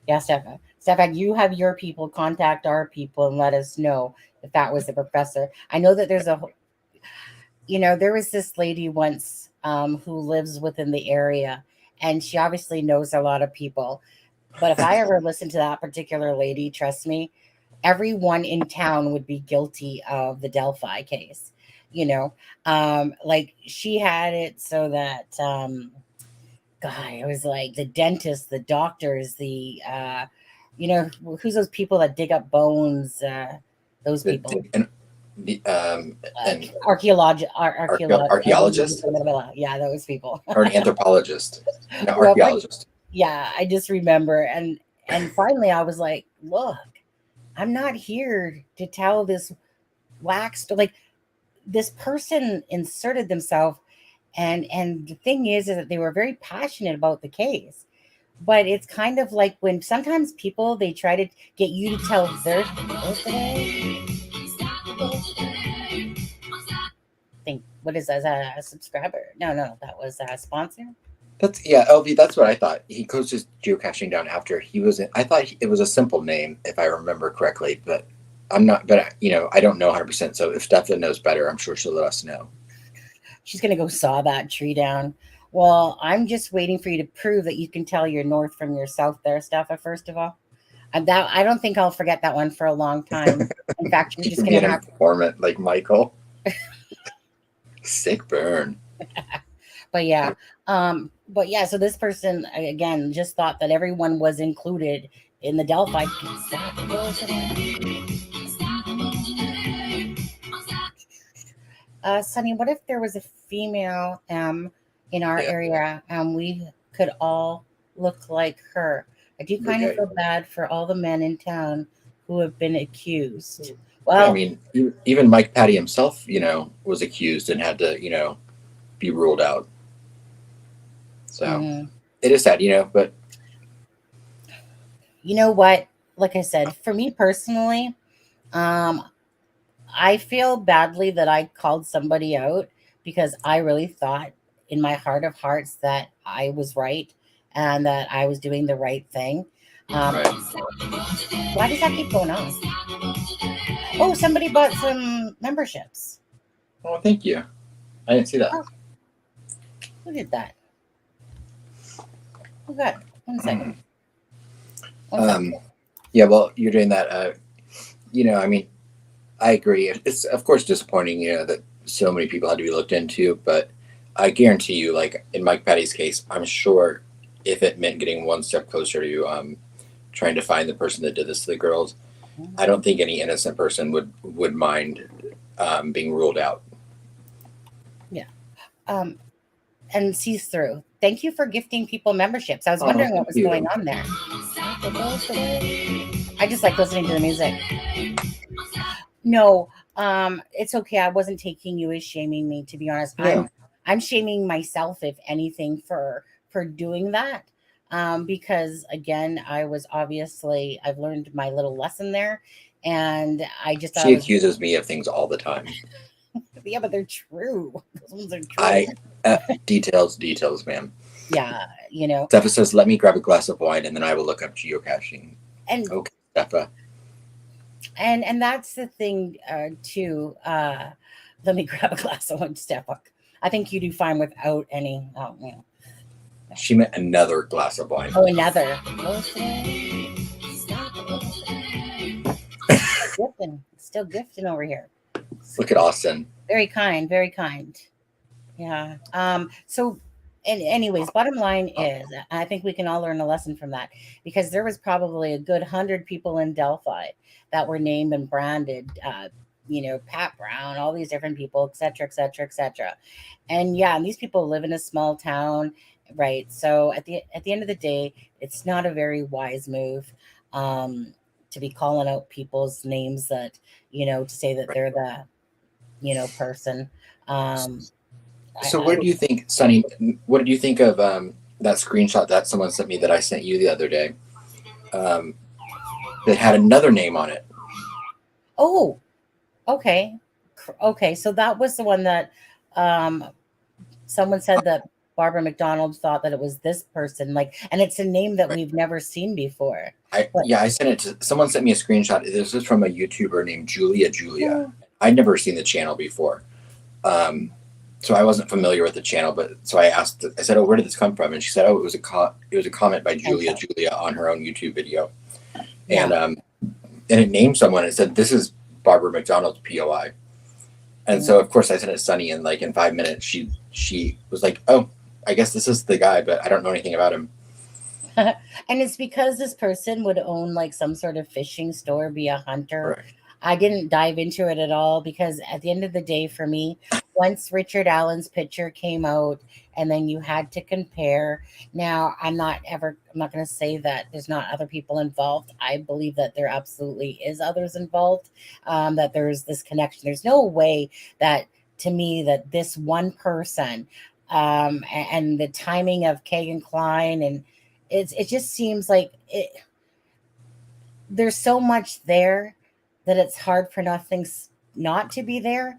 Yeah, Stefan. Stefan, you have your people contact our people and let us know if that was the professor. I know that there's there was this lady once who lives within the area, and she obviously knows a lot of people. But if I ever listened to that particular lady, trust me, everyone in town would be guilty of the Delphi case. Like she had it so that it was like the dentist, the doctors, the who's those people that dig up bones, those people, archaeologists, yeah, those people, or an anthropologist, no, archaeologist. Yeah, I just remember, and finally I was like, look, I'm not here to tell this wax, like this person inserted themselves, and the thing is that they were very passionate about the case. But it's kind of like when sometimes people, they try to get you to tell their thing. What is that? Is that a subscriber? No, that was a sponsor. LV, that's what I thought. He goes just geocaching down after he was in, I thought it was a simple name, if I remember correctly, but I'm not, but I don't know 100%. So if Steffa knows better, I'm sure she'll let us know. She's going to go saw that tree down. Well, I'm just waiting for you to prove that you can tell your north from your south there, Steffa, first of all. And that, I don't think I'll forget that one for a long time. In fact, you're just going to have to perform it like Michael. Sick burn. But yeah. So this person, again, just thought that everyone was included in the Delphi. Sunny, what if there was a female in our area and we could all look like her. I do kind of Okay. feel bad for all the men in town who have been accused. Yeah, Well, I mean, even Mike Patty himself, was accused and had to, be ruled out. So it is sad, but you know what? Like I said, for me personally, I feel badly that I called somebody out because I really thought in my heart of hearts that I was right and that I was doing the right thing. right. Why does that keep going on? Oh, somebody bought some memberships. Oh, thank you. I didn't see that. Oh, who did that? Oh, God. 1 second. Yeah, well, you're doing that. I mean, I agree. It's of course disappointing, that so many people had to be looked into, but I guarantee you, like in Mike Patty's case, I'm sure if it meant getting one step closer to trying to find the person that did this to the girls, I don't think any innocent person would mind being ruled out. Yeah. And sees through. Thank you for gifting people memberships. I was wondering what was going on there. I just like listening to the music. No, it's okay. I wasn't taking you as shaming me, to be honest. Yeah. I'm shaming myself, if anything, for doing that. Because again, I've learned my little lesson there, and I just She accuses me of things all the time. Yeah, but they're true. Those ones are true. Details, ma'am. Yeah, Steffa says, "Let me grab a glass of wine, and then I will look up geocaching." And okay, Steffa. And that's the thing too. Let me grab a glass of wine, Steffa. I think you do fine without any. Oh, yeah. She meant another glass of wine. Oh, another. Still gifting over here. Look at Austin. Very kind, very kind. Yeah. So, and anyways, bottom line is, I think we can all learn a lesson from that, because there was probably a good 100 people in Delphi that were named and branded. Pat Brown, all these different people, et cetera, et cetera, et cetera. And yeah, and these people live in a small town, right? So at the end of the day, it's not a very wise move to be calling out people's names that, to say that they're the, person. So what do you think, Sonny? What did you think of that screenshot that someone sent me that I sent you the other day? That had another name on it. Oh, okay. So that was the one that someone said that Barbara McDonald thought that it was this person, and it's a name that we've never seen before. I sent it to someone. Sent me a screenshot. This is from a YouTuber named Julia. I'd never seen the channel before, so I wasn't familiar with the channel. But so I asked. I said, "Oh, where did this come from?" And she said, "Oh, it was a comment by Julia on her own YouTube video." Yeah. And it named someone. It said, "This is Barbara McDonald's POI." And so of course I sent it to Sunny, and in 5 minutes she was like, "Oh, I guess this is the guy, but I don't know anything about him." And it's because this person would own some sort of fishing store, be a hunter. Right. I didn't dive into it at all, because at the end of the day, for me, once Richard Allen's picture came out and then you had to compare. Now, I'm not going to say that there's not other people involved. I believe that there absolutely is others involved, that there's this connection. There's no way that, to me, that this one person and the timing of Kagan Klein, and it just seems like there's so much there that it's hard for things not to be there.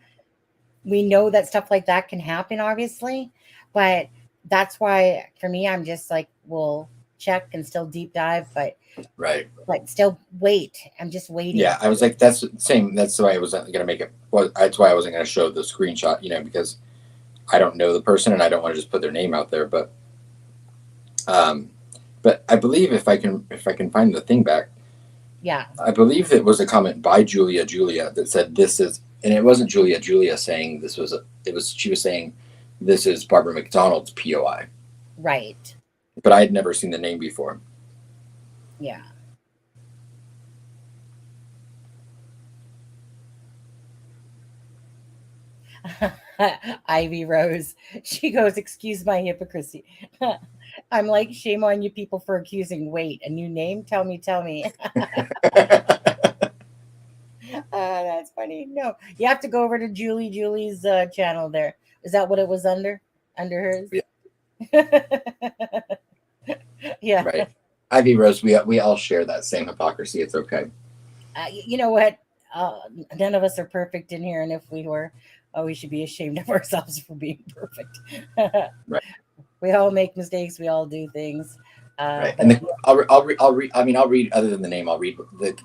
We know that stuff like that can happen, obviously, but that's why for me, I'm just we'll check and still deep dive, but right, still wait. I'm just waiting. Yeah, I was like, that's the same. That's why I wasn't going to make it. Well, that's why I wasn't going to show the screenshot, because I don't know the person and I don't want to just put their name out there. But I believe if I can find the thing back. Yeah. I believe it was a comment by Julia that said this is, and it wasn't Julia saying this was she was saying this is Barbara McDonald's POI. Right. But I had never seen the name before. Yeah. Ivy Rose. She goes, "Excuse my hypocrisy." I'm like, shame on you people for accusing. Wait, a new name? Tell me. That's funny. No, you have to go over to Julie's channel there. Is that what it was under? Under hers? Yeah. Yeah. Right. Ivy Rose, we all share that same hypocrisy. It's okay. You know what? None of us are perfect in here, and if we were, we should be ashamed of ourselves for being perfect. Right. We all make mistakes. We all do things. Right. And I'll read. I mean, I'll read other than the name. I'll read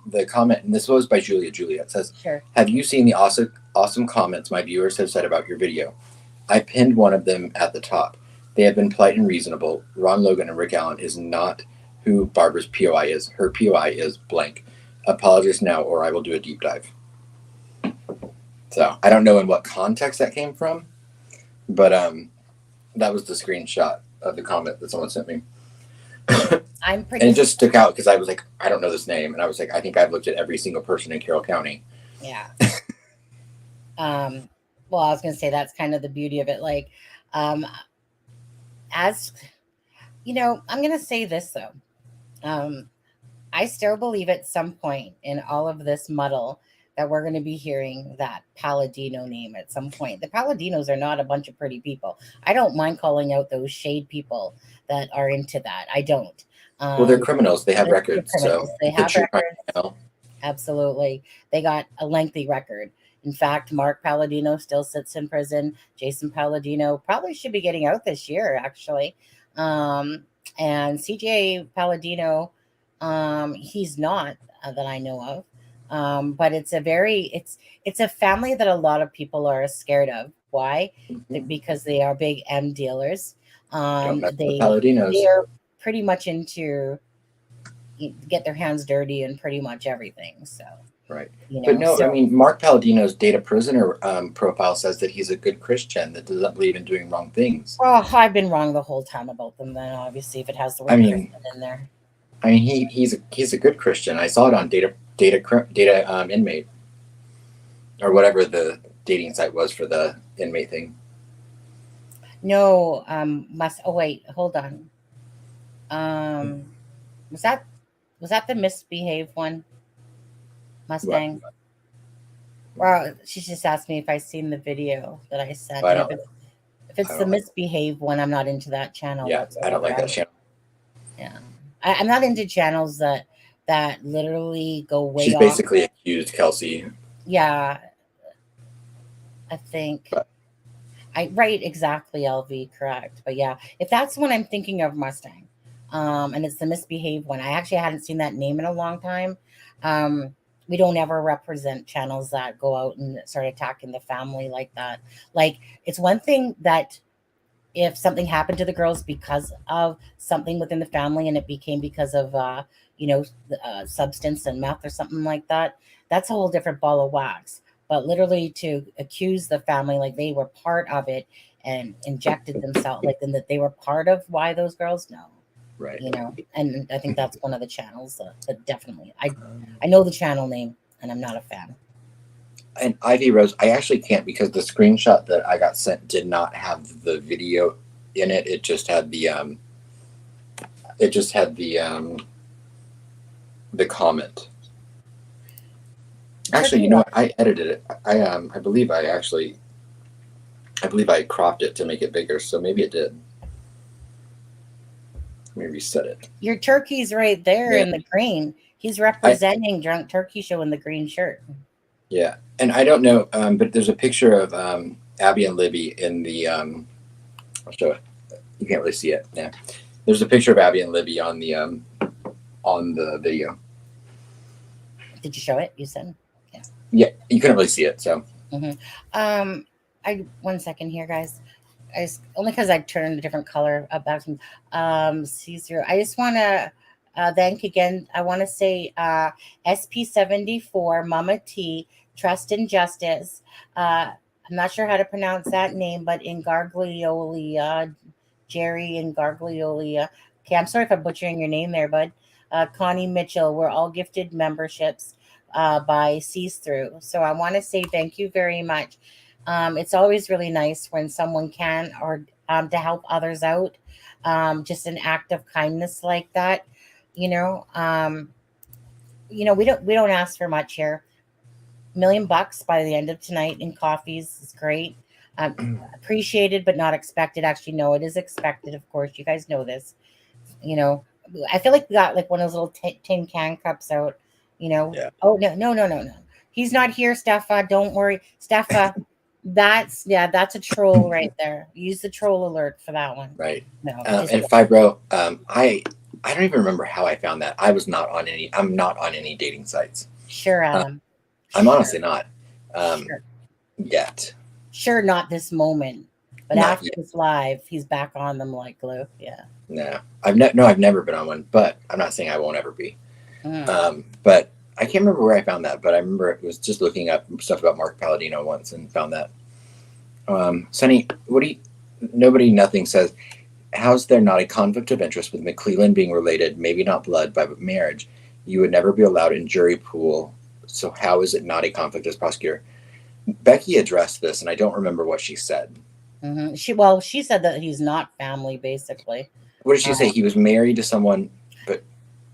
the comment, and this was by Julia. It says, "Sure. Have you seen the awesome comments my viewers have said about your video? I pinned one of them at the top. They have been polite and reasonable. Ron Logan and Rick Allen is not who Barbara's POI is. Her POI is blank. Apologize now, or I will do a deep dive." So I don't know in what context that came from, but that was the screenshot of the comment that someone sent me. I'm pretty. And it just stuck out because I was like, I don't know this name, and I was like, I think I've looked at every single person in Carroll County. Yeah. Well, I was going to say that's kind of the beauty of it. Like, as you know, I'm going to say this though. I still believe at some point in all of this muddle that we're going to be hearing that Palladino name at some point. The Palladinos are not a bunch of pretty people. I don't mind calling out those shade people that are into that. I don't. Well, they're criminals. They have records. So they have records. Absolutely. They got a lengthy record. In fact, Mark Palladino still sits in prison. Jason Palladino probably should be getting out this year, actually. And CJ Palladino, he's not that I know of. But it's a family that a lot of people are scared of. Why? Because they are big M dealers. They are pretty much into get their hands dirty in pretty much everything. So right. You know, but no, I mean, Mark Palladino's data prisoner profile says that he's a good Christian that doesn't believe in doing wrong things. Well, I've been wrong the whole time about them. Then obviously, if it has the word Christian in there. I mean, he's a good Christian. I saw it on data inmate or whatever the dating site was for the inmate thing. No, wait, hold on. Was that the misbehave one? Mustang. What? Well, she just asked me if I seen the video that I sent. If it's the misbehave one, I'm not into that channel. Yeah, I don't like that channel. Yeah, I'm not into channels that literally go way. She's basically accused Kelsey. Yeah, I think. Right, exactly, LV, correct. But yeah, if that's when I'm thinking of Mustang, and it's the misbehave one. I actually hadn't seen that name in a long time. We don't ever represent channels that go out and start attacking the family like that. Like, it's one thing that if something happened to the girls because of something within the family and it became because of, substance and meth or something like that, that's a whole different ball of wax. But literally to accuse the family like they were part of it and injected themselves, like then that they were part of why those girls, no. Right. You know, and I think that's one of the channels that definitely, I know the channel name and I'm not a fan. And Ivy Rose, I actually can't because the screenshot that I got sent did not have the video in it. It just had the comment. Actually, you know what? I edited it. I believe I cropped it to make it bigger, so maybe it did. Let me reset it. Your turkey's right there in the green. He's representing Drunk Turkey Show in the green shirt. Yeah, and I don't know, but there's a picture of Abby and Libby in the. I'll show it. You can't really see it. Yeah, there's a picture of Abby and Libby on the video. Did you show it? You said. Yeah, you couldn't really see it, so. Mm-hmm. One second here, guys. Only because I turned a different color back from see-through. I just want to thank again. I want to say SP74 Mama T Trust and Justice. I'm not sure how to pronounce that name, but in Gargliolia, Jerry and Gargliolia. Okay, I'm sorry if I'm butchering your name there, bud. Connie Mitchell. We're all gifted memberships by See-Through. So I want to say thank you very much. It's always really nice when someone can or to help others out. just an act of kindness like that. You know, we don't ask for much here. $1,000,000 by the end of tonight in coffees is great. Appreciated but not expected. Actually, no, it is expected. Of course, you guys know this. You know, I feel like we got like one of those little tin can cups out. You know. Yeah. Oh no. He's not here, Steffa. Don't worry, Steffa. That's a troll right there. Use the troll alert for that one. Right. No. And Fibro, I don't even remember how I found that. I'm not on any dating sites. Sure, Adam. I'm honestly not. Sure. Yet. Sure, not this moment. But Not after yet. this live, he's back on them like glue. Yeah. No. I've never been on one, but I'm not saying I won't ever be. But I can't remember where I found that, but I remember it was just looking up stuff about Mark Palladino once and found that. Sonny, nothing says, how's there not a conflict of interest with McClellan being related, maybe not blood, but marriage? You would never be allowed in jury pool. So how is it not a conflict as prosecutor? Becky addressed this, and I don't remember what she said. She said that he's not family, basically. What did she say? He was married to someone, but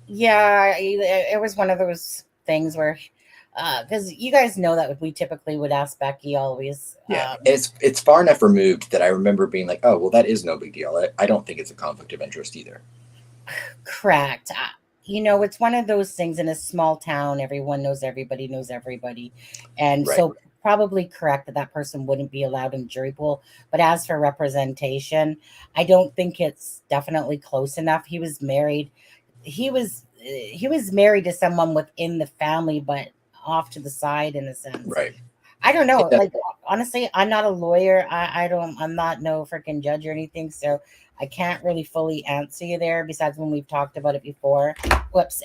yeah, it was one of those things where, because you guys know that we typically would ask Becky always. Yeah, it's far enough removed that I remember being like, oh, well, that is no big deal. I don't think it's a conflict of interest either. Correct. It's one of those things in a small town. Everyone knows everybody, and Right. so probably correct that person wouldn't be allowed in the jury pool. But as for representation, I don't think it's definitely close enough. He was married. He was married to someone within the family, but off to the side in a sense. Right. I don't know. Yeah. Like, honestly, I'm not a lawyer. I'm not no freaking judge or anything. So I can't really fully answer you there, besides when we've talked about it before.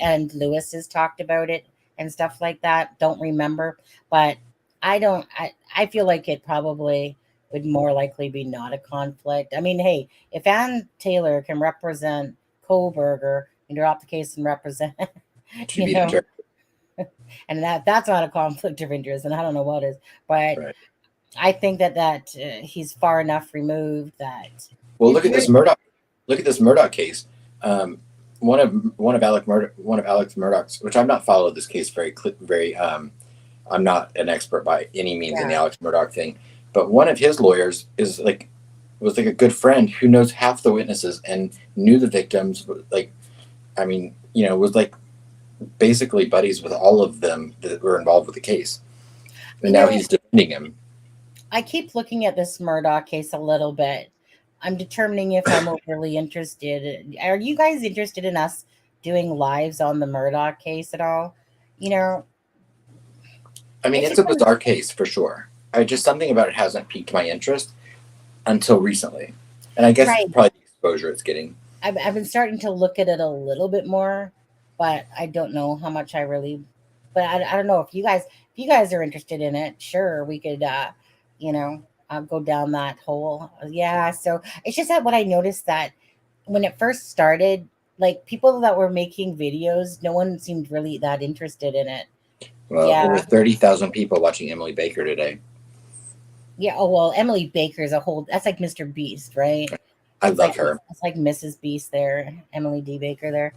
And Lewis has talked about it and stuff like that. Don't remember. But I feel like it probably would more likely be not a conflict. I mean, hey, if Ann Taylor can represent Kohberger and drop the case and represent, and that's not a conflict of interest, and I don't know what is, but Right. I think that he's far enough removed that. Well, look at this Murdoch. Look at this Murdoch case. One of Alex Murdoch's, which I've not followed this case very. I'm not an expert by any means in the Alex Murdoch thing, but one of his lawyers was like a good friend who knows half the witnesses and knew the victims. Was like basically buddies with all of them that were involved with the case, and now he's defending him. I keep looking at this Murdoch case a little bit. I'm determining if I'm overly interested. Are you guys interested in us doing lives on the Murdoch case at all? It's a bizarre case for sure. Just something about it hasn't piqued my interest until recently, and I guess it's probably the exposure it's getting. I've been starting to look at it a little bit more, but I don't know how much I really. But I don't know if you guys are interested in it. Sure, we could, go down that hole. Yeah. So it's just that what I noticed that when it first started, like people that were making videos, no one seemed really that interested in it. Well, there were 30,000 people watching Emily Baker today. Yeah. Oh, well, Emily Baker's that's like Mr. Beast, right? I love her. It's like Mrs. Beast there, Emily D. Baker there.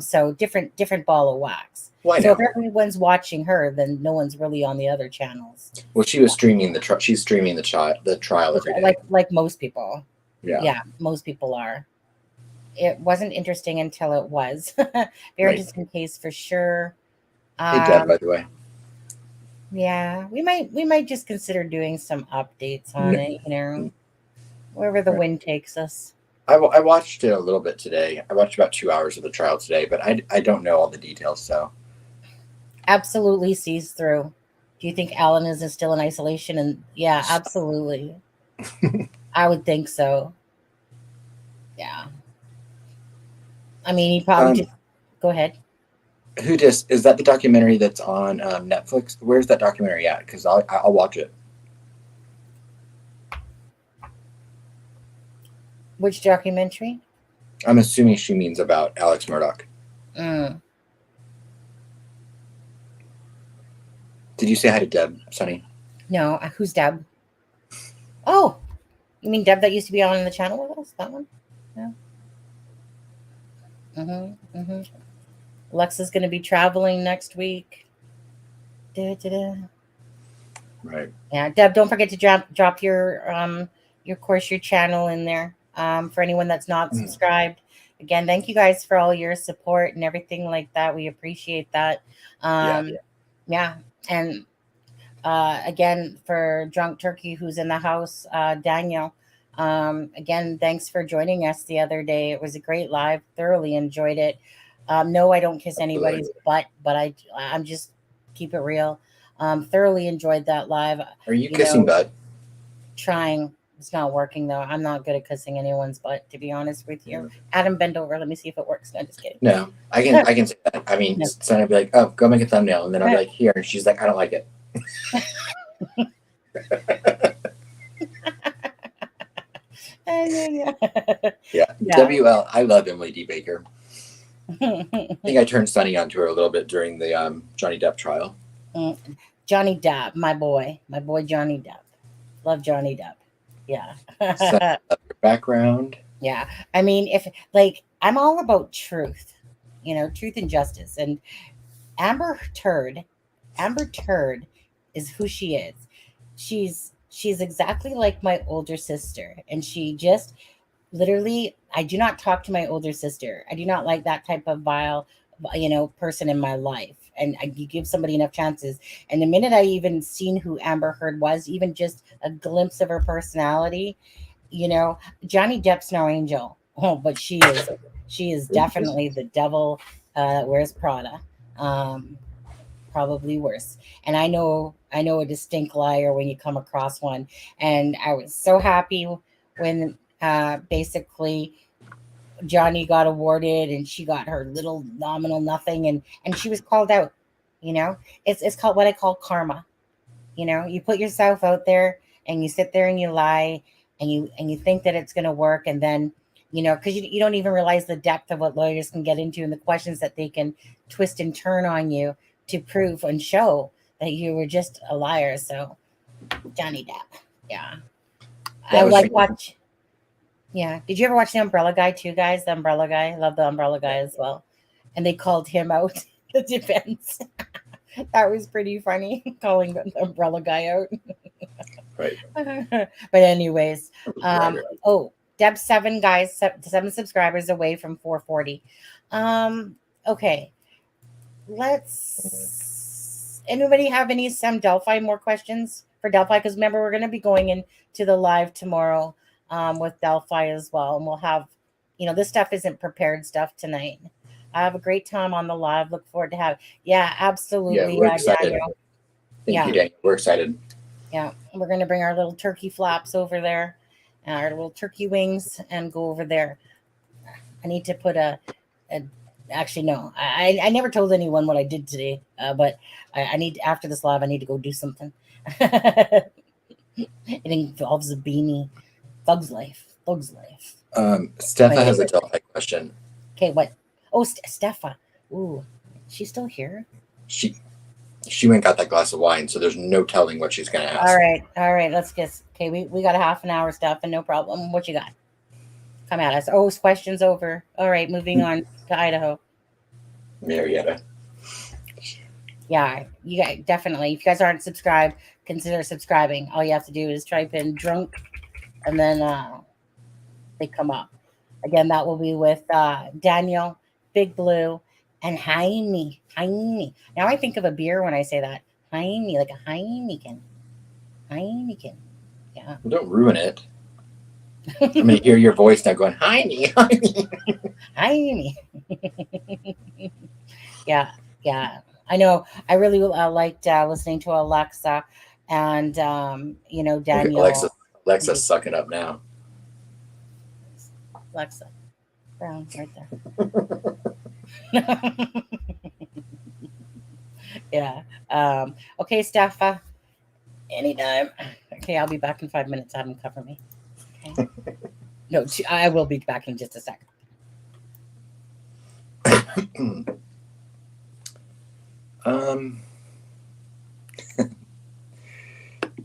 So different ball of wax. Well, so if everyone's watching her, then no one's really on the other channels. Well, she was streaming she's streaming the trial every day. Like most people. Yeah. Yeah, most people are. It wasn't interesting until it was. Very interesting case for sure. Hey, Deb, by the way. Yeah, we might just consider doing some updates on it, wherever the wind takes us. I watched it a little bit today. I watched about 2 hours of the trial today, but I don't know all the details, so. Absolutely sees through. Do you think Alan is still in isolation? And yeah, absolutely. I would think so. Yeah. I mean, he probably just go ahead. Is that the documentary that's on Netflix? Where's that documentary at? Because I'll watch it. Which documentary? I'm assuming she means about Alex Murdoch. Did you say hi to Deb, Sonny? No. Who's Deb? Oh, you mean Deb that used to be on the channel with us? That one? Yeah. Alexa's going to be traveling next week. Right. Yeah, Deb, don't forget to drop your your channel in there for anyone that's not subscribed. Again, thank you guys for all your support and everything like that. We appreciate that. Yeah. And again, for Drunk Turkey, who's in the house, Daniel, again, thanks for joining us the other day. It was a great live. Thoroughly enjoyed it. No, I don't kiss anybody's butt, but I'm just keep it real. Thoroughly enjoyed that live. Are you kissing butt? Trying. It's not working though. I'm not good at kissing anyone's butt, to be honest with you. Adam, bend over. Let me see if it works. No, I'm just kidding. No, I can say that. I mean, son would be like, "Oh, go make a thumbnail," and then I'll be like, "Here," and she's like, "I don't like it." Yeah. WL. I love Emily D. Baker. I think I turned Sonny onto her a little bit during the Johnny Depp trial. Johnny Depp, my boy Johnny Depp. Love Johnny Depp. Yeah. So, your background. Yeah. I mean, I'm all about truth, truth and justice. And Amber Turd is who she is. She's exactly like my older sister. And she just literally, I do not talk to my older sister. I do not like that type of vile, person in my life. And you give somebody enough chances. And the minute I even seen who Amber Heard was, even just a glimpse of her personality, Johnny Depp's no angel. Oh, but she is definitely the devil that wears Prada. Probably worse. And I know a distinct liar when you come across one. And I was so happy when basically Johnny got awarded and she got her little nominal nothing, and she was called out. It's called what I call karma. You put yourself out there and you sit there and you lie and you think that it's going to work, and then because you don't even realize the depth of what lawyers can get into and the questions that they can twist and turn on you to prove and show that you were just a liar. So Johnny Depp, yeah, I like watch. Yeah. Did you ever watch The Umbrella Guy too, guys? The Umbrella Guy. I love The Umbrella Guy as well. And they called him out, the defense. That was pretty funny, calling the Umbrella Guy out. Right. But anyways, Deb 7 guys, 7 subscribers away from 440. Okay. Anybody have some Delphi more questions for Delphi? Because remember, we're going to be going into the live tomorrow with Delphi as well. And we'll have, this stuff isn't prepared stuff tonight. I have a great time on the live. Look forward to have. Yeah, absolutely. Yeah, we're excited. Daniel. Thank you, Daniel. We're excited. Yeah, we're going to bring our little turkey flaps over there, our little turkey wings, and go over there. I need to put actually, no, I never told anyone what I did today, but I need, after this live, I need to go do something. It involves a beanie. Thug's life. Steffa has a Delphi question. Okay, what? Oh, Steffa. Ooh, she's still here? She went and got that glass of wine, so there's no telling what she's going to ask. All right, let's guess. Okay, we got a half an hour, Steffa, no problem. What you got? Come at us. Oh, question's over. All right, moving on to Idaho. Marietta. Yeah, you guys definitely. If you guys aren't subscribed, consider subscribing. All you have to do is type in drunk, and then they come up. Again, that will be with Daniel, Big Blue, and Jaime. Now I think of a beer when I say that. Jaime, like a Heineken. Yeah. Well, don't ruin it. I'm going to hear your voice now going, Jaime. Yeah. I know. I really liked listening to Alexa and, Daniel. Alexa's sucking up now. Alexa. Brown, right there. Yeah. Okay, Steffa. Anytime. Okay, I'll be back in 5 minutes. Have him cover me. Okay. No, I will be back in just a second.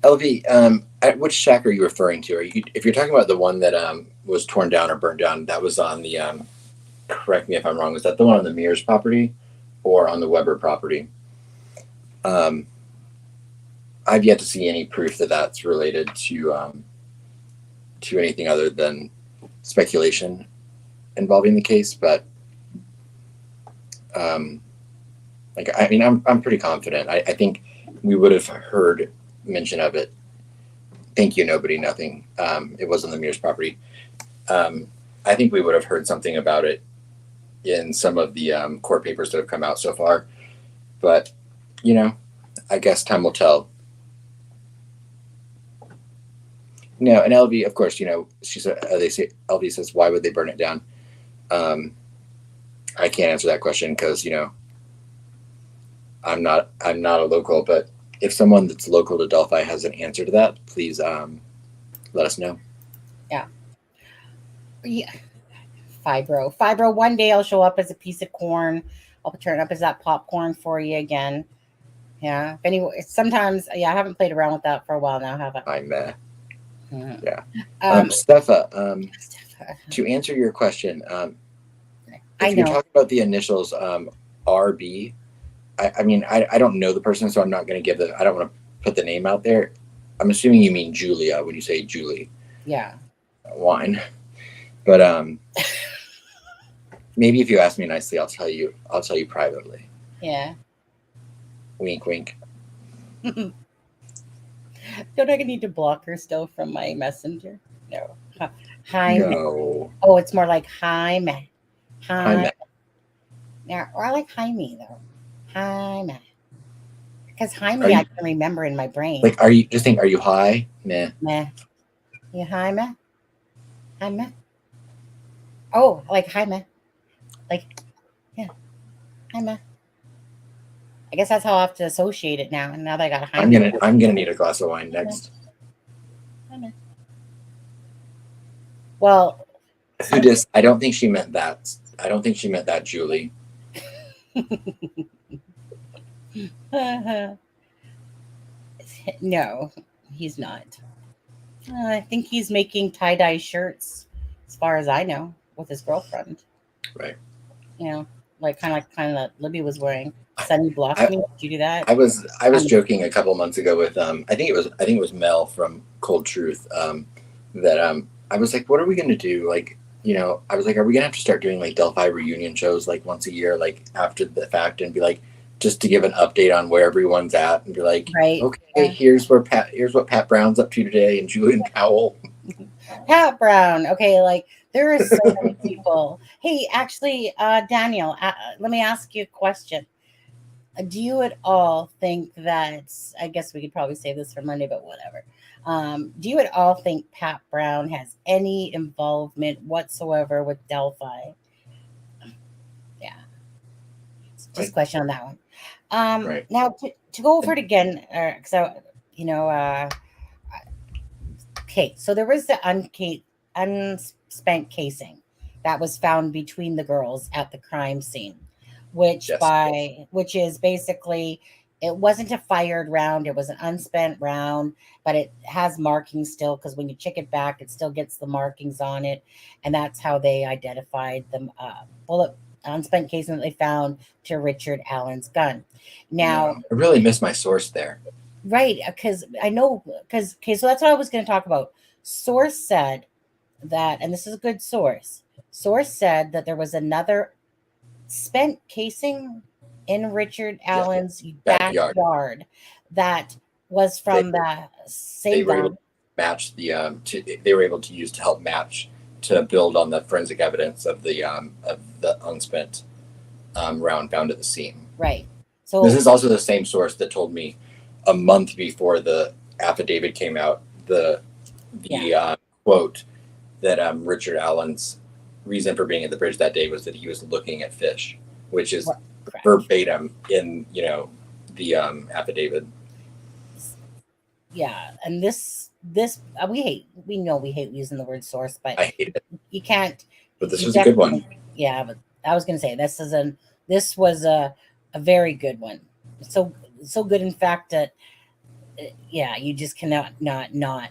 LV, which shack are you referring to? If you're talking about the one that was torn down or burnt down. That was on the correct me if I'm wrong. Was that the one on the Mears property or on the Weber property? I've yet to see any proof that that's related to anything other than speculation involving the case. But I'm pretty confident. I think we would have heard mention of it. Thank you, nobody, nothing. It was on the Mears property. I think we would have heard something about it in some of the court papers that have come out so far. But, I guess time will tell. No, and LV, of course, she said, LV says, why would they burn it down? I can't answer that question because, I'm not a local, but if someone that's local to Delphi has an answer to that, please let us know. Yeah. Fibro. One day I'll show up as a piece of corn. I'll turn up as that popcorn for you again. Yeah. Sometimes, I haven't played around with that for a while now, have I? Yeah. Steffa, to answer your question, if you're talking about the initials RB, I don't know the person, so I'm not going to I don't want to put the name out there. I'm assuming you mean Julia when you say Julie. Yeah. Wine. But maybe if you ask me nicely, I'll tell you privately. Yeah. Wink, wink. Don't I need to block her still from my messenger? No. Hi. No. Oh, it's more like Jaime. Jaime. Yeah, or I like Jaime though. Jaime. Because Jaime I can remember in my brain. Like, are you high? Nah. You Jaime? Jaime? Oh, like Jaime. Like, yeah. Jaime. I guess that's how I have to associate it now. And now that I got Jaime. I'm gonna need a glass of wine next. Jaime. Well, I don't think she meant that. I don't think she meant that, Julie. No, he's not. I think he's making tie-dye shirts, as far as I know, with his girlfriend. Right. Like kind of Libby was wearing. Sunny blocked me. Did you do that? I was joking a couple months ago with I think it was Mel from Cold Truth that I was like, what are we gonna do? Like, I was like, are we gonna have to start doing like Delphi reunion shows like once a year, like after the fact, and be like, just to give an update on where everyone's at, and be like, right, okay, here's what Pat Brown's up to today, and Julian Powell. Pat Brown. Okay, like there are so many people. Hey, actually, Daniel, let me ask you a question. Do you at all think that, I guess we could probably save this for Monday, but whatever. Do you at all think Pat Brown has any involvement whatsoever with Delphi? Yeah. Just a question on that one. Right. Now, to go over it again, okay, so there was the unspent casing that was found between the girls at the crime scene. Which is basically, it wasn't a fired round, it was an unspent round, but it has markings still, because when you check it back, it still gets the markings on it, and that's how they identified the unspent casing that they found to Richard Allen's gun. Now, I really miss my source there. Right, because so that's what I was going to talk about. Source said that, and this is a good source. Source said that there was another spent casing in Richard Allen's backyard that was from the same gun. They were able to use to help match, to build on the forensic evidence of the unspent round found at the scene. Right. So this is also the same source that told me a month before the affidavit came out, the quote that Richard Allen's reason for being at the bridge that day was that he was looking at fish, which is verbatim in the affidavit. Yeah, and this we know we hate using the word source, but I hate it. You can't. But this was a good one. Yeah, but I was going to say this was a very good one. So good, in fact, that you just cannot not know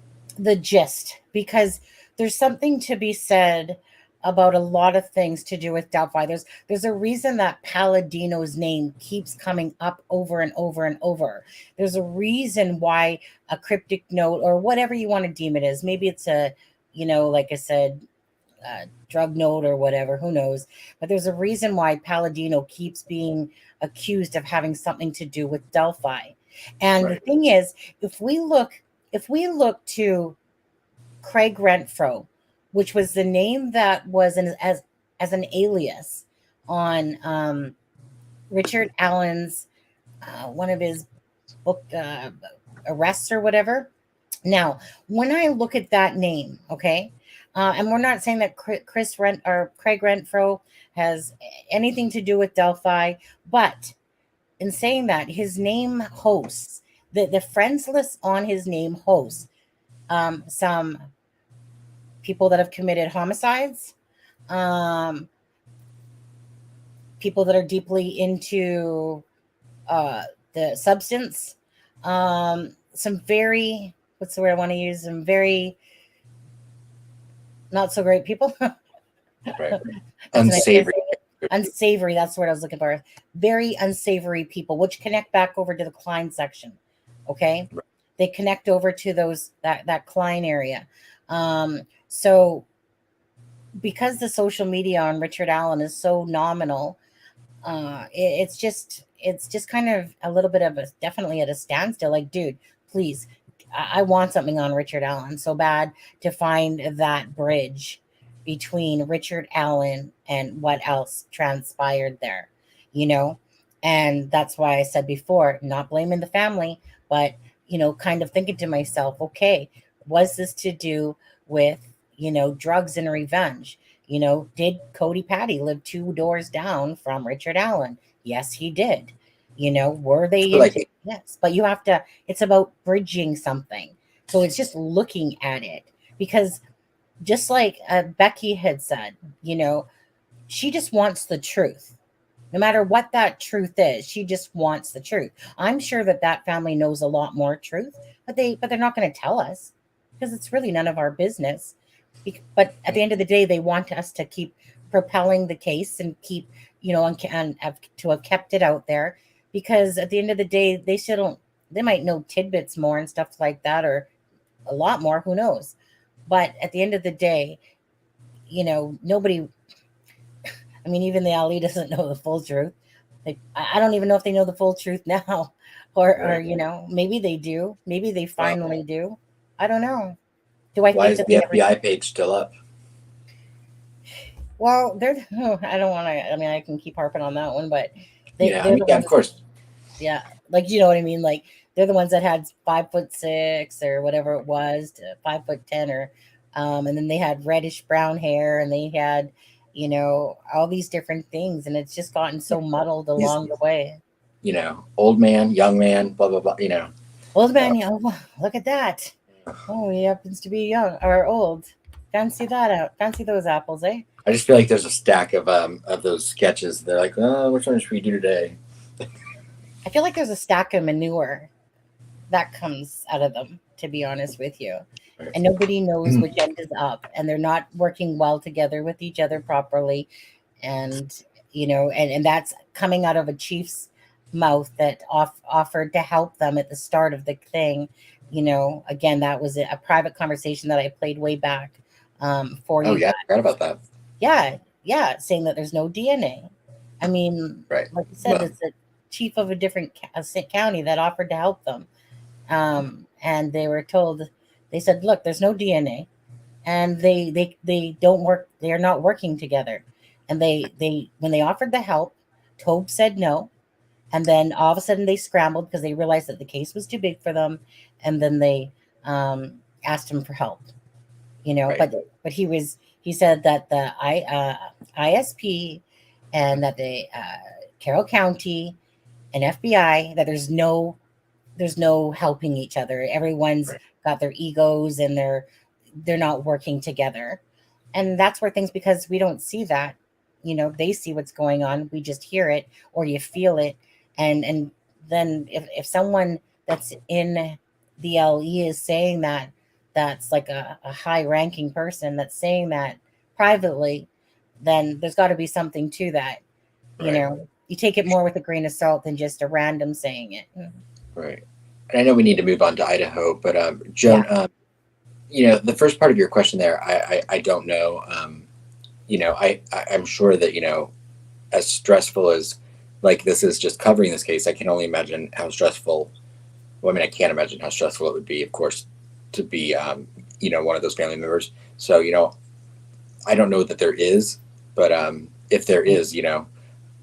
the gist, because there's something to be said about a lot of things to do with Delphi. There's a reason that Palladino's name keeps coming up over and over and over. There's a reason why a cryptic note, or whatever you want to deem it as, maybe it's a, like I said, drug note or whatever, who knows, but there's a reason why Palladino keeps being accused of having something to do with Delphi. And the thing is, if we look to Craig Renfro, which was the name that was as an alias on Richard Allen's one of his book arrests or whatever. Now, when I look at that name, okay, and we're not saying that Craig Renfro has anything to do with Delphi, but in saying that, his name hosts the friends list on his name hosts some people that have committed homicides, people that are deeply into the substance, some very, what's the word I want to use? Some very not so great people. Right. Unsavory. Unsavory, that's the word I was looking for. Very unsavory people, which connect back over to the Klein section. Okay. Right. They connect over to that Klein area. So because the social media on Richard Allen is so nominal, it's just kind of a little bit of definitely at a standstill. Like, dude, please, I want something on Richard Allen so bad, to find that bridge between Richard Allen and what else transpired there, and that's why I said before, not blaming the family, but kind of thinking to myself, okay, was this to do with drugs and revenge? Did Cody Patty live 2 doors down from Richard Allen? Yes, he did. Were they into, yes, but you have to, it's about bridging something. So it's just looking at it, because just like Becky had said, she just wants the truth. No matter what that truth is, she just wants the truth. I'm sure that family knows a lot more truth, but they're not going to tell us, because it's really none of our business. But at the end of the day, they want us to keep propelling the case and keep, and to have kept it out there, because at the end of the day, they might know tidbits more and stuff like that, or a lot more, who knows. But at the end of the day, nobody, I mean, even the Ali doesn't know the full truth. I don't even know if they know the full truth now, or maybe they do. Maybe they finally do. I don't know. Why is the FBI page still up? Well, I don't want to. I mean, I can keep harping on that one, but of course. Yeah, like, you know what I mean. Like, they're the ones that had 5'6" or whatever it was to 5'10", or and then they had reddish brown hair, and they had all these different things, and it's just gotten so muddled along the way. Old man, young man, blah blah blah. Old man, look at that. Oh, he happens to be young or old. Fancy that out. Fancy those apples, eh? I just feel like there's a stack of those sketches. They're like, oh, which one should we do today? I feel like there's a stack of manure that comes out of them, to be honest with you. Right. And nobody knows which end is up, and they're not working well together with each other properly. And, and that's coming out of a chief's mouth that offered to help them at the start of the thing. Again, that was a private conversation that I played way back for you. Oh, yeah, I forgot about that. Yeah, saying that there's no DNA. I mean, right. Like I said, it's a chief of a different county that offered to help them. And they were told, they said, look, there's no DNA. And they don't work, they are not working together. And they when they offered the help, Tobe said no. And then all of a sudden they scrambled because they realized that the case was too big for them. And then they asked him for help, right. But he said that the ISP and that the Carroll County and FBI, that there's no helping each other. Everyone's right. Got their egos, and they're not working together. And that's where things, because we don't see that, they see what's going on. We just hear it, or you feel it. And then if someone that's in the LE is saying that, that's like a high ranking person that's saying that privately, then there's got to be something to that. You know, you take it more with a grain of salt than just a random saying it. Right. And I know we need to move on to Idaho, but Joan, you know, the first part of your question there, I don't know. You know, I'm sure that, you know, as stressful as like this is just covering this case, I can only imagine how stressful. Well, I mean, I can't imagine how stressful it would be, of course, to be, you know, one of those family members. So, you know, I don't know that there is, but if there is, you know,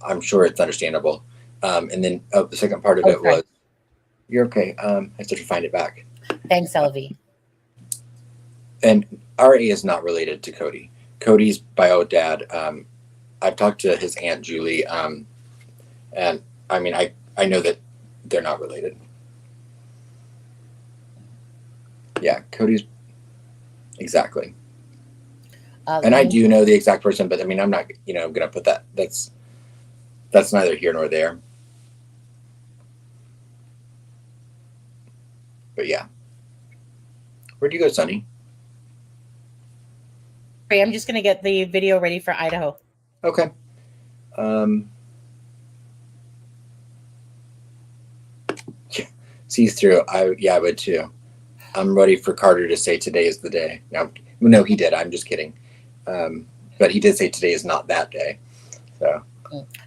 I'm sure it's understandable. And then the second part of it was, you're okay. I still to find it back. Thanks, LV. And RA is not related to Cody. Cody's bio dad. I've talked to his aunt Julie, and I mean, I know that they're not related. Yeah, Cody's exactly. And I do know the exact person, but I mean, I'm not, you know, gonna put that. That's neither here nor there. But yeah, where'd you go, Sonny? I'm just gonna get the video ready for Idaho. Okay. Yeah, sees through. I would too. I'm ready for Carter to say today is the day. No, he did. I'm just kidding. But he did say today is not that day. So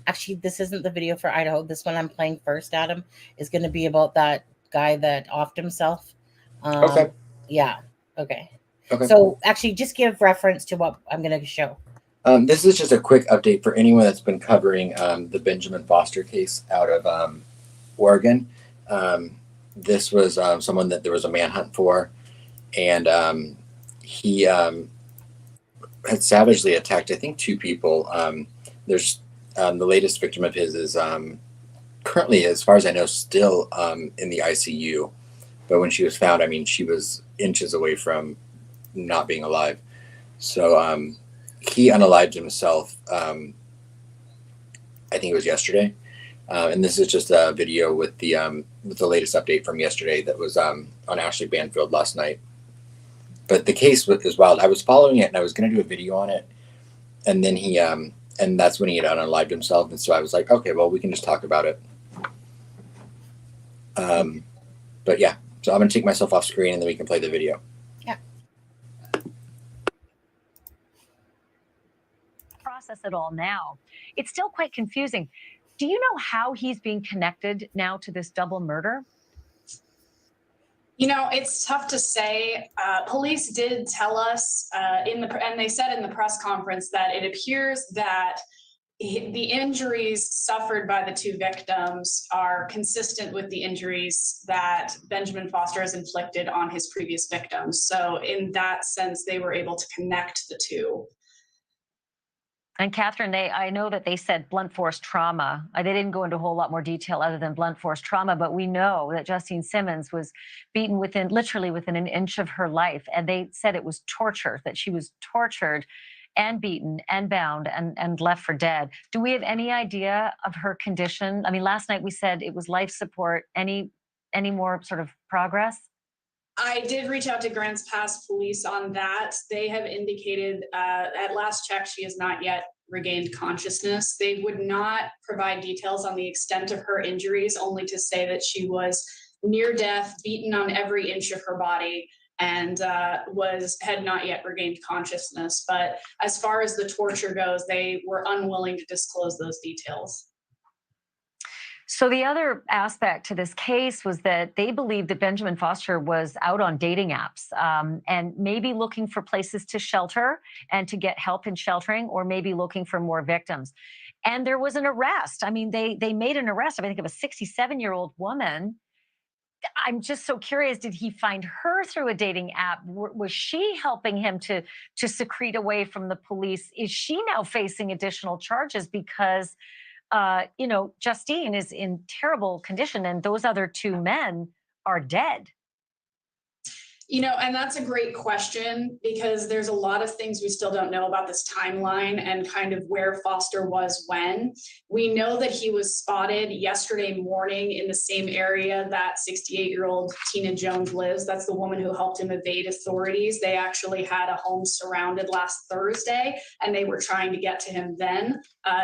actually, this isn't the video for Idaho. This one I'm playing first, Adam, is going to be about that guy that offed himself. Okay. Yeah. Okay. So actually, just give reference to what I'm going to show. This is just a quick update for anyone that's been covering the Benjamin Foster case out of Oregon. This was someone that there was a manhunt for, and he had savagely attacked, I think, 2 people. There's the latest victim of his is currently, as far as I know, still in the ICU. But when she was found, I mean, she was inches away from not being alive. So he unalived himself, I think it was yesterday. And this is just a video with the latest update from yesterday that was on Ashley Banfield last night. But the case is wild. I was following it and I was going to do a video on it. And then he, and that's when he had unalived himself. And so I was like, okay, well, we can just talk about it. But yeah, so I'm going to take myself off screen and then we can play the video. Yeah. Process it all now. It's still quite confusing. Do you know how he's being connected now to this double murder? You know, it's tough to say. Police did tell us and they said in the press conference that it appears that the injuries suffered by the 2 victims are consistent with the injuries that Benjamin Foster has inflicted on his previous victims. So in that sense, they were able to connect the 2. And Catherine, I know that they said blunt force trauma. They didn't go into a whole lot more detail other than blunt force trauma, but we know that Justine Simmons was beaten literally within an inch of her life. And they said it was torture, that she was tortured and beaten and bound and left for dead. Do we have any idea of her condition? I mean, last night we said it was life support. Any more sort of progress? I did reach out to Grants Pass Police on that. They have indicated at last check she has not yet regained consciousness. They would not provide details on the extent of her injuries, only to say that she was near death, beaten on every inch of her body, and had not yet regained consciousness. But as far as the torture goes, they were unwilling to disclose those details. So the other aspect to this case was that they believed that Benjamin Foster was out on dating apps and maybe looking for places to shelter and to get help in sheltering, or maybe looking for more victims. And there was an arrest. I mean, they made an arrest, I think, of a 67-year-old woman. I'm just so curious, did he find her through a dating app? Was she helping him to secrete away from the police? Is she now facing additional charges because you know, Justine is in terrible condition and those other 2 men are dead? And that's a great question because there's a lot of things we still don't know about this timeline and kind of where Foster was when. We know that he was spotted yesterday morning in the same area that 68-year-old Tina Jones lives. That's the woman who helped him evade authorities. They actually had a home surrounded last Thursday, and they were trying to get to him then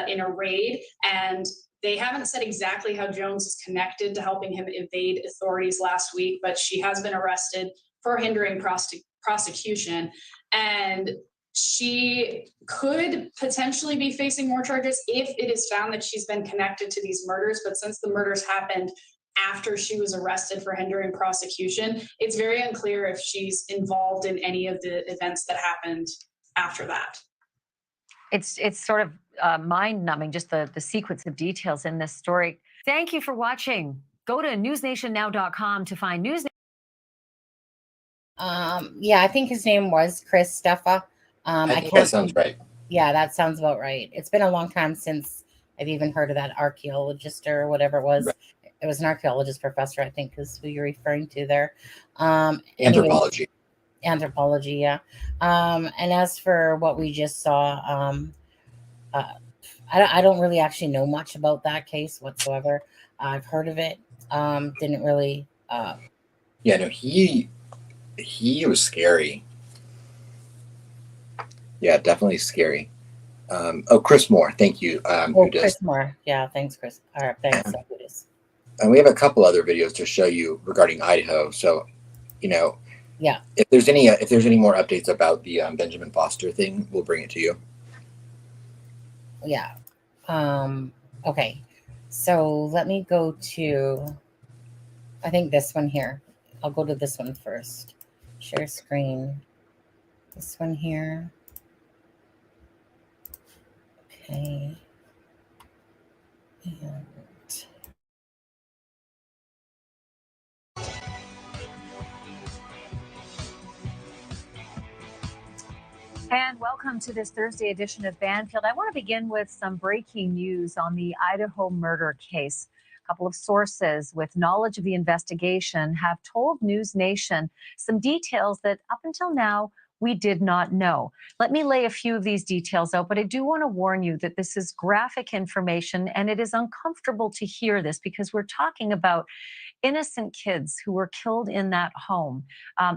in a raid. And they haven't said exactly how Jones is connected to helping him evade authorities last week, but she has been arrested for hindering prosecution. And she could potentially be facing more charges if it is found that she's been connected to these murders. But since the murders happened after she was arrested for hindering prosecution, it's very unclear if she's involved in any of the events that happened after that. It's sort of mind-numbing, just the sequence of details in this story. Thank you for watching. Go to newsnationnow.com to find news. Yeah, I think his name was Chris Steffa. I think that sounds right. Yeah, that sounds about right. It's been a long time since I've even heard of that archaeologist or whatever it was. Right. It was an archaeologist professor, I think, is who you're referring to there. Anthropology. Anthropology, yeah. And as for what we just saw, I don't really actually know much about that case whatsoever. I've heard of it. Didn't really. Yeah, no, he was scary. Yeah, definitely scary. Chris Moore, thank you. Chris Moore. Yeah, thanks, Chris. All right, thanks. And we have a couple other videos to show you regarding Idaho. So, yeah, if there's any more updates about the Benjamin Foster thing, we'll bring it to you. Yeah. Okay. So let me go to, I think this one here. I'll go to this one first. Share screen. This one here. Okay. And welcome to this Thursday edition of Banfield. I want to begin with some breaking news on the Idaho murder case. A couple of sources with knowledge of the investigation have told News Nation some details that up until now we did not know. Let me lay a few of these details out, but I do want to warn you that this is graphic information and it is uncomfortable to hear this because we're talking about innocent kids who were killed in that home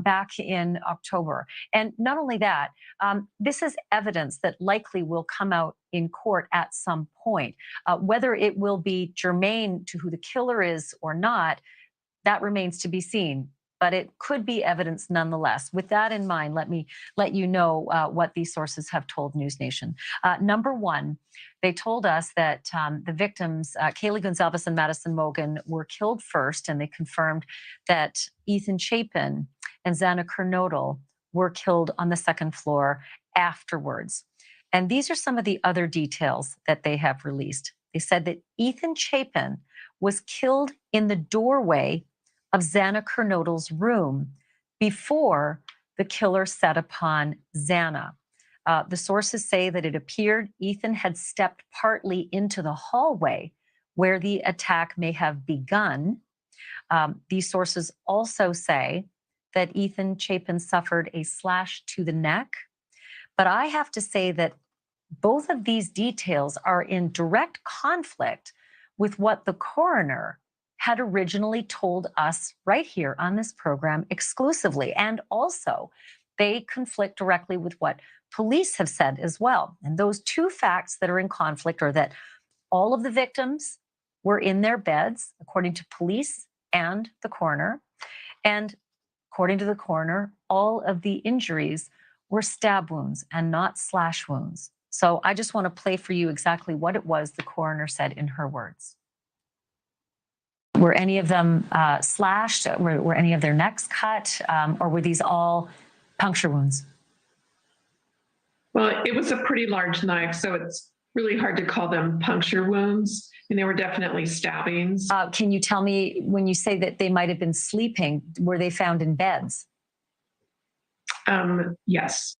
back in October. And not only that, this is evidence that likely will come out in court at some point. Whether it will be germane to who the killer is or not, that remains to be seen. But it could be evidence nonetheless. With that in mind, let me let you know what these sources have told News Nation. Number one, they told us that the victims, Kaylee Gonzalez and Madison Mogan, were killed first, and they confirmed that Ethan Chapin and Xana Kernodle were killed on the second floor afterwards. And these are some of the other details that they have released. They said that Ethan Chapin was killed in the doorway of Xana Kernodle's room before the killer set upon Xana. The sources say that it appeared Ethan had stepped partly into the hallway where the attack may have begun. These sources also say that Ethan Chapin suffered a slash to the neck. But I have to say that both of these details are in direct conflict with what the coroner had originally told us right here on this program exclusively. And also, they conflict directly with what police have said as well. And those two facts that are in conflict are that all of the victims were in their beds, according to police and the coroner. And according to the coroner, all of the injuries were stab wounds and not slash wounds. So I just want to play for you exactly what it was the coroner said in her words. Were any of them slashed? Were any of their necks cut? Or were these all puncture wounds? Well, it was a pretty large knife, so it's really hard to call them puncture wounds. And they were definitely stabbings. Can you tell me, when you say that they might have been sleeping, were they found in beds? Yes.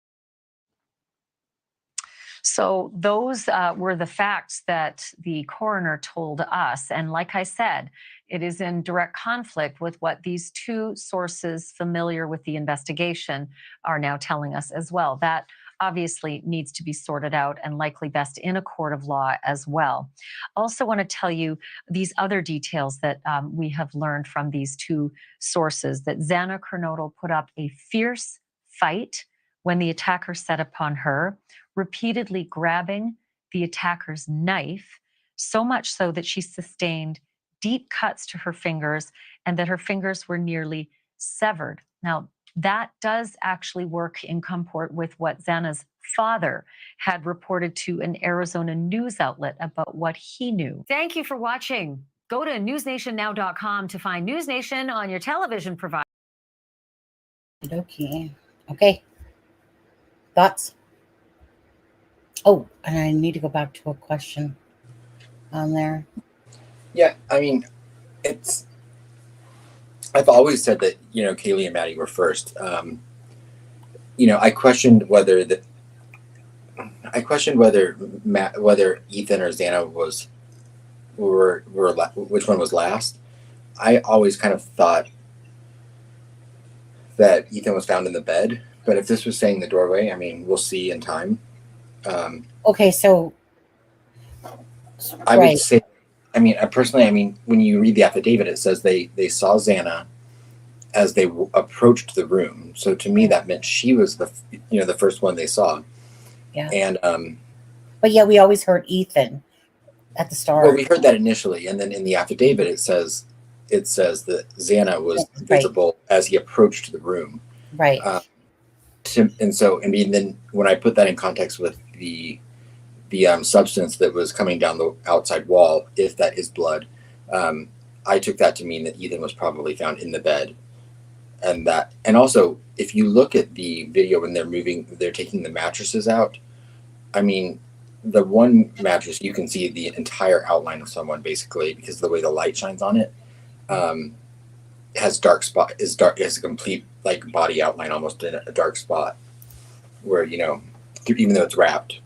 So those were the facts that the coroner told us. And like I said, it is in direct conflict with what these two sources familiar with the investigation are now telling us as well. That obviously needs to be sorted out and likely best in a court of law as well. Also want to tell you these other details that we have learned from these two sources, that Xana Kernodle put up a fierce fight when the attacker set upon her, repeatedly grabbing the attacker's knife, so much so that she sustained deep cuts to her fingers and that her fingers were nearly severed. Now, that does actually work in comport with what Xana's father had reported to an Arizona news outlet about what he knew. Thank you for watching. Go to newsnationnow.com to find News Nation on your television provider. Okay. Thoughts? Oh, and I need to go back to a question on there. Yeah, I mean, I've always said that, Kaylee and Maddie were first. I questioned whether whether Ethan or Xana were which one was last. I always kind of thought that Ethan was found in the bed, but if this was saying the doorway, I mean, we'll see in time. Okay, so I would say, personally, when you read the affidavit, it says they saw Xana as they approached the room. So to me, that meant she was the first one they saw. Yeah. And but yeah, we always heard Ethan at the start. Well, we heard that initially, and then in the affidavit, it says that Xana was visible as he approached the room. Right. Then when I put that in context with the substance that was coming down the outside wall, if that is blood, I took that to mean that Ethan was probably found in the bed, and also if you look at the video when they're taking the mattresses out, I mean, the one mattress you can see the entire outline of someone basically because of the way the light shines on it. Has dark spot is a complete body outline almost in a dark spot where even though it's wrapped.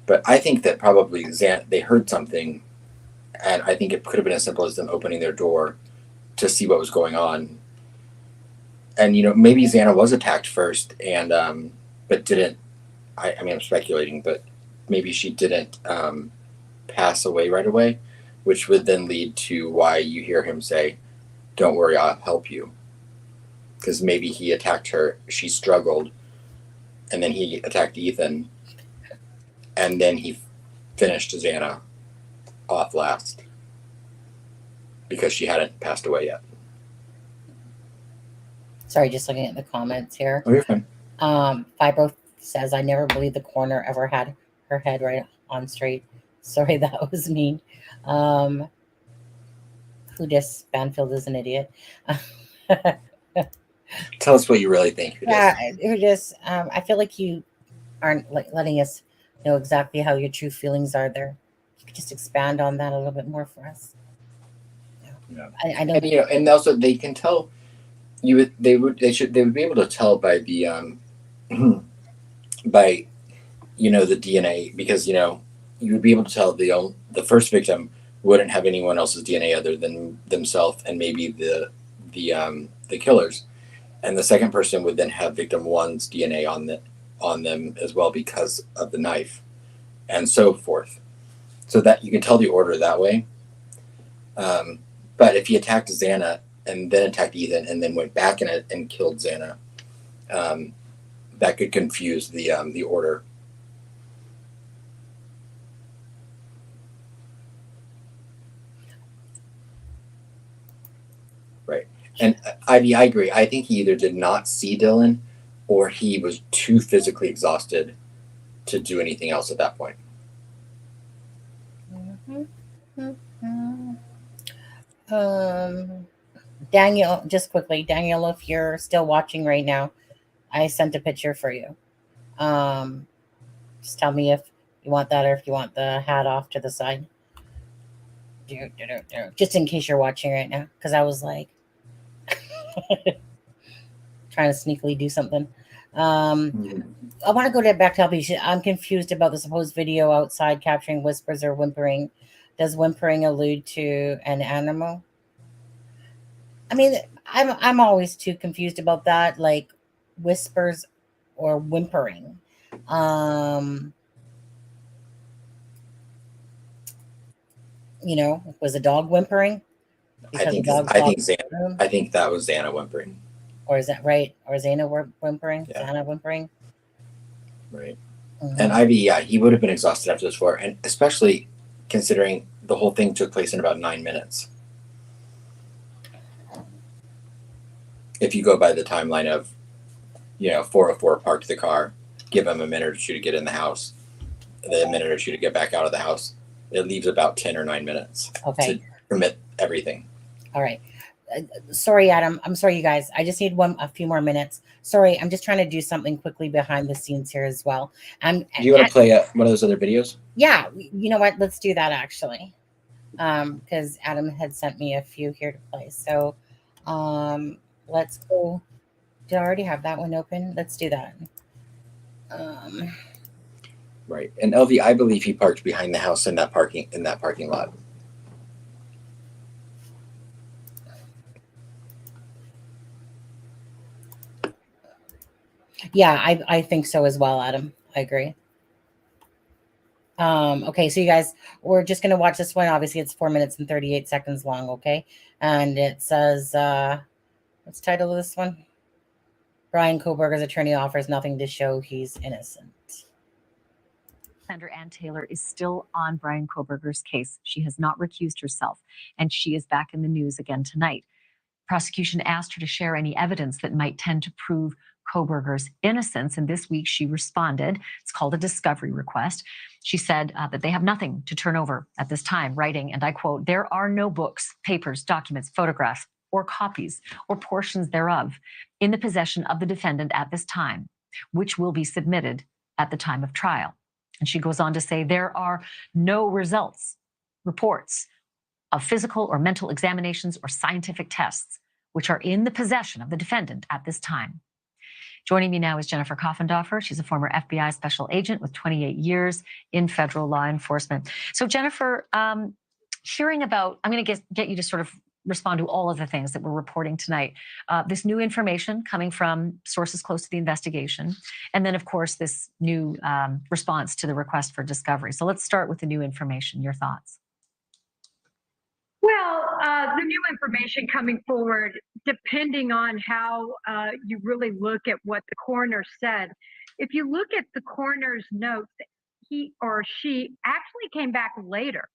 But I think that probably they heard something, and I think it could have been as simple as them opening their door to see what was going on. And maybe Xana was attacked first, and but didn't. I'm speculating, but maybe she didn't pass away right away, which would then lead to why you hear him say, "Don't worry, I'll help you," because maybe he attacked her. She struggled, and then he attacked Ethan. And then he finished Xana off last because she hadn't passed away yet. Sorry, just looking at the comments here. Oh, you're fine. Fibro says, I never believed the coroner ever had her head right on straight. Sorry, that was mean. Who dis Banfield is an idiot. Tell us what you really think. Who dis? I feel like you aren't letting us know exactly how your true feelings are there. You could just expand on that a little bit more for us. Yeah. I know. And also they can tell they would be able to tell by the by the DNA, because you would be able to tell the first victim wouldn't have anyone else's DNA other than themselves and maybe the killers, and the second person would then have victim one's DNA on them as well because of the knife, and so forth. So that you can tell the order that way. But if he attacked Xana and then attacked Ethan and then went back and killed Xana, that could confuse the order. Right. And Ivy, I agree. I think he either did not see Dylan or he was too physically exhausted to do anything else at that point. Daniel, just quickly, Daniel, if you're still watching right now, I sent a picture for you. Just tell me if you want that or if you want the hat off to the side. Just in case you're watching right now, because I was like trying to sneakily do something. I want to go back to Delphi. I'm confused about the supposed video outside capturing whispers or whimpering. Does whimpering allude to an animal? I mean, I'm always too confused about that, like whispers or whimpering. Was a dog whimpering? I think that was Xana whimpering. Or is that right? Or Xana whimpering? Yeah. Xana whimpering? Right. Mm-hmm. And Ivy, he would have been exhausted after this floor, and especially considering the whole thing took place in about 9 minutes. If you go by the timeline of, 404 parked the car, give him a minute or two to get in the house, and then a minute or two to get back out of the house, it leaves about 10 or 9 minutes to permit everything. All right. Sorry, Adam. I'm sorry, you guys. I just need a few more minutes. Sorry, I'm just trying to do something quickly behind the scenes here as well. Do you want to play one of those other videos? Yeah. You know what? Let's do that actually. Because Adam had sent me a few here to play. So let's go. Did I already have that one open? Let's do that. Right. And LV, I believe he parked behind the house in that parking lot. Yeah, I think so as well, Adam. I agree. Okay, so you guys, we're just gonna watch this one. Obviously, it's 4 minutes and 38 seconds long. Okay, and it says, what's the title of this one? Brian Kohberger's attorney offers nothing to show he's innocent. Senator Ann Taylor is still on Brian Kohberger's case. She has not recused herself, and she is back in the news again tonight. Prosecution asked her to share any evidence that might tend to prove Kohberger's innocence, and this week she responded. It's called a discovery request. She said that they have nothing to turn over at this time, writing, and I quote, "There are no books, papers, documents, photographs, or copies, or portions thereof in the possession of the defendant at this time, which will be submitted at the time of trial." And she goes on to say, "There are no reports of physical or mental examinations or scientific tests which are in the possession of the defendant at this time." Joining me now is Jennifer Coffendorfer. She's a former FBI special agent with 28 years in federal law enforcement. So Jennifer, hearing about, I'm going to get you to sort of respond to all of the things that we're reporting tonight. This new information coming from sources close to the investigation, and then of course this new response to the request for discovery. So let's start with the new information. Your thoughts? Well, the new information coming forward, depending on how you really look at what the coroner said, if you look at the coroner's notes, he or she actually came back later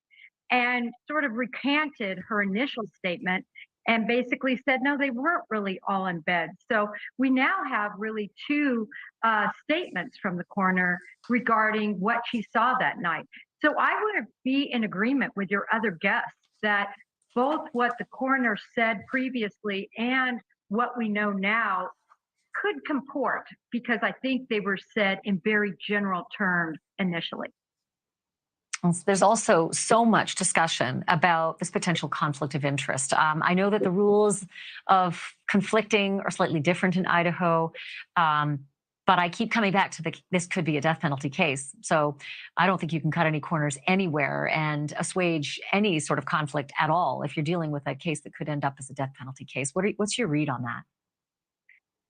and sort of recanted her initial statement and basically said, no, they weren't really all in bed. So we now have really two statements from the coroner regarding what she saw that night. So I would be in agreement with your other guests that both what the coroner said previously and what we know now could comport, because I think they were said in very general terms initially. There's also so much discussion about this potential conflict of interest. I know that the rules of conflicting are slightly different in Idaho, but I keep coming back to this could be a death penalty case. So I don't think you can cut any corners anywhere and assuage any sort of conflict at all if you're dealing with a case that could end up as a death penalty case. What's your read on that?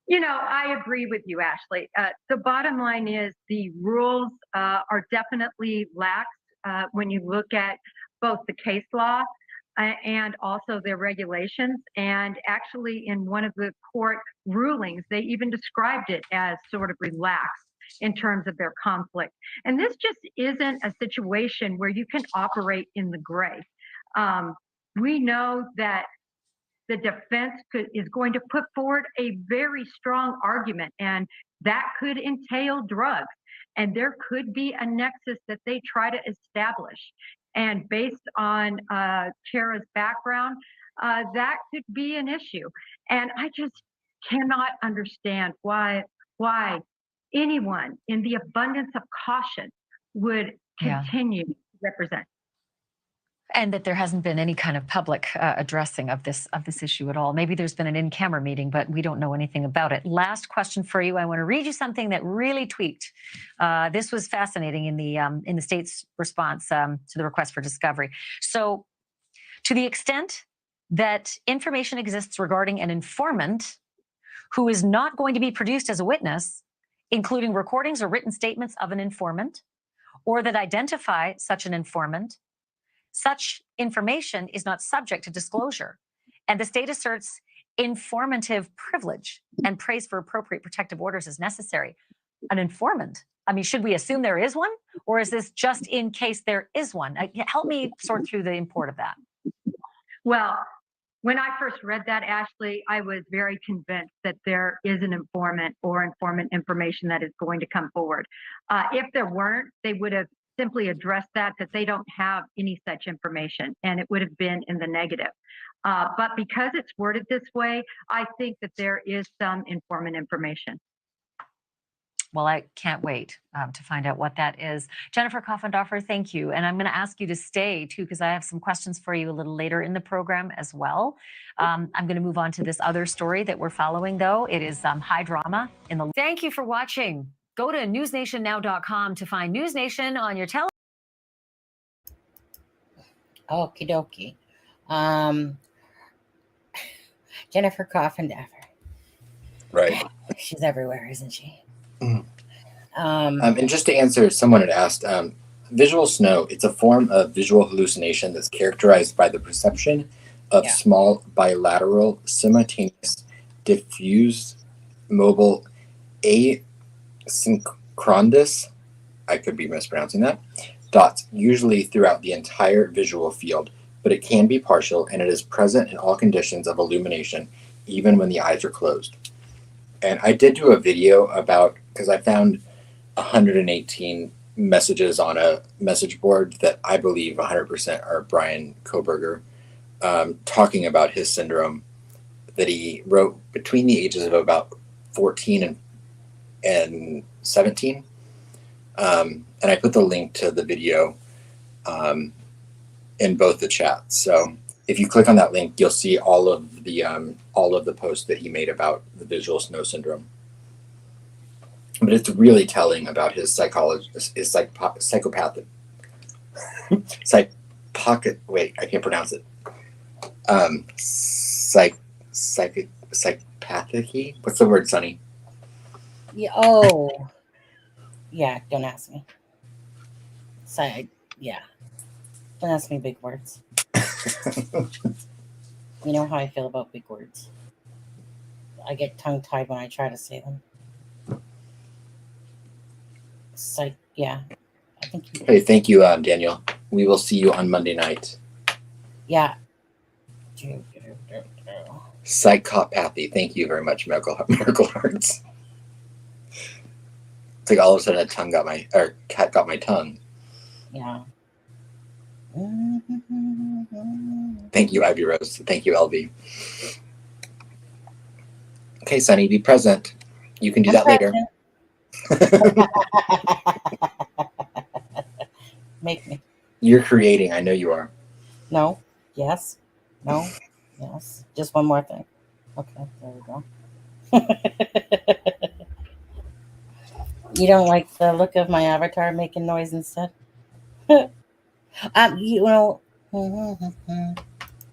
You know, I agree with you, Ashley. The bottom line is the rules are definitely lax when you look at both the case law and also their regulations. And actually, in one of the court rulings, they even described it as sort of relaxed in terms of their conflict. And this just isn't a situation where you can operate in the gray. We know that the defense is going to put forward a very strong argument, and that could entail drugs. And there could be a nexus that they try to establish. And based on Kara's background, that could be an issue. And I just cannot understand why anyone in the abundance of caution would continue to represent. And that there hasn't been any kind of public addressing of this issue at all. Maybe there's been an in-camera meeting, but we don't know anything about it. Last question for you. I want to read you something that really tweaked. This was fascinating in the state's response to the request for discovery. So, to the extent that information exists regarding an informant who is not going to be produced as a witness, including recordings or written statements of an informant, or that identify such an informant, such information is not subject to disclosure. And the state asserts informative privilege and prays for appropriate protective orders as necessary. An informant? I mean, should we assume there is one? Or is this just in case there is one? Help me sort through the import of that. Well, when I first read that, Ashley, I was very convinced that there is an informant or informant information that is going to come forward. If there weren't, they would have simply addressed that they don't have any such information, and it would have been in the negative. But because it's worded this way, I think that there is some informant information. Well, I can't wait to find out what that is. Jennifer Coffendorfer, thank you. And I'm going to ask you to stay, too, because I have some questions for you a little later in the program as well. I'm going to move on to this other story that we're following, though. It is high drama in the... Thank you for watching. Go to newsnationnow.com to find News Nation on your television. Okie dokie. Jennifer Coffendorfer. Right. She's everywhere, isn't she? Mm. And just to answer, someone had asked, visual snow, it's a form of visual hallucination that's characterized by the perception of small bilateral simultaneous diffuse mobile asynchronous, I could be mispronouncing that, dots usually throughout the entire visual field, but it can be partial and it is present in all conditions of illumination, even when the eyes are closed. And I did do a video about, because I found 118 messages on a message board that I believe 100% are Brian Kohberger, talking about his syndrome that he wrote between the ages of about 14 and 17. And I put the link to the video in both the chats. So if you click on that link, you'll see all of the posts that he made about the visual snow syndrome. But it's really telling about his psychopathic, wait, I can't pronounce it. Psychopathic. What's the word, Sonny? Yeah. Oh, yeah. Don't ask me. Yeah. Don't ask me big words. You know how I feel about big words. I get tongue-tied when I try to say them. Yeah. I think. Hey, thank you, Daniel. We will see you on Monday night. Yeah. Psychopathy. Thank you very much, Miracle Hearts. It's like all of a sudden a cat got my tongue. Yeah. Thank you, Ivy Rose. Thank you, LB. Okay, Sonny, be present. You can do that later. Make me. You're creating. I know you are. No. Yes. No. Yes. Just one more thing. Okay. There we go. You don't like the look of my avatar making noise instead? You know,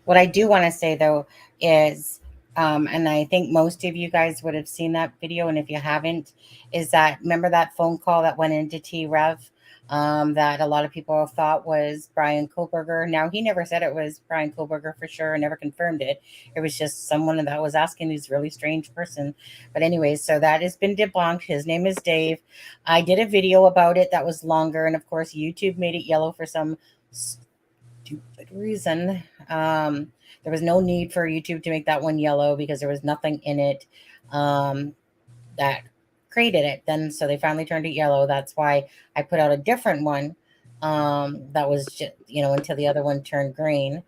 what I do want to say though is, and I think most of you guys would have seen that video, and if you haven't, is that, remember that phone call that went into T-Rev that a lot of people thought was Brian Kohberger. Now, he never said it was Brian Kohberger for sure, and never confirmed it. It was just someone that was asking this really strange person. But anyways, so that has been debunked. His name is Dave. I did a video about it that was longer, and of course, YouTube made it yellow for some stupid reason. There was no need for YouTube to make that one yellow because there was nothing in it that created it. Then so they finally turned it yellow. That's why I put out a different one that was just, until the other one turned green. I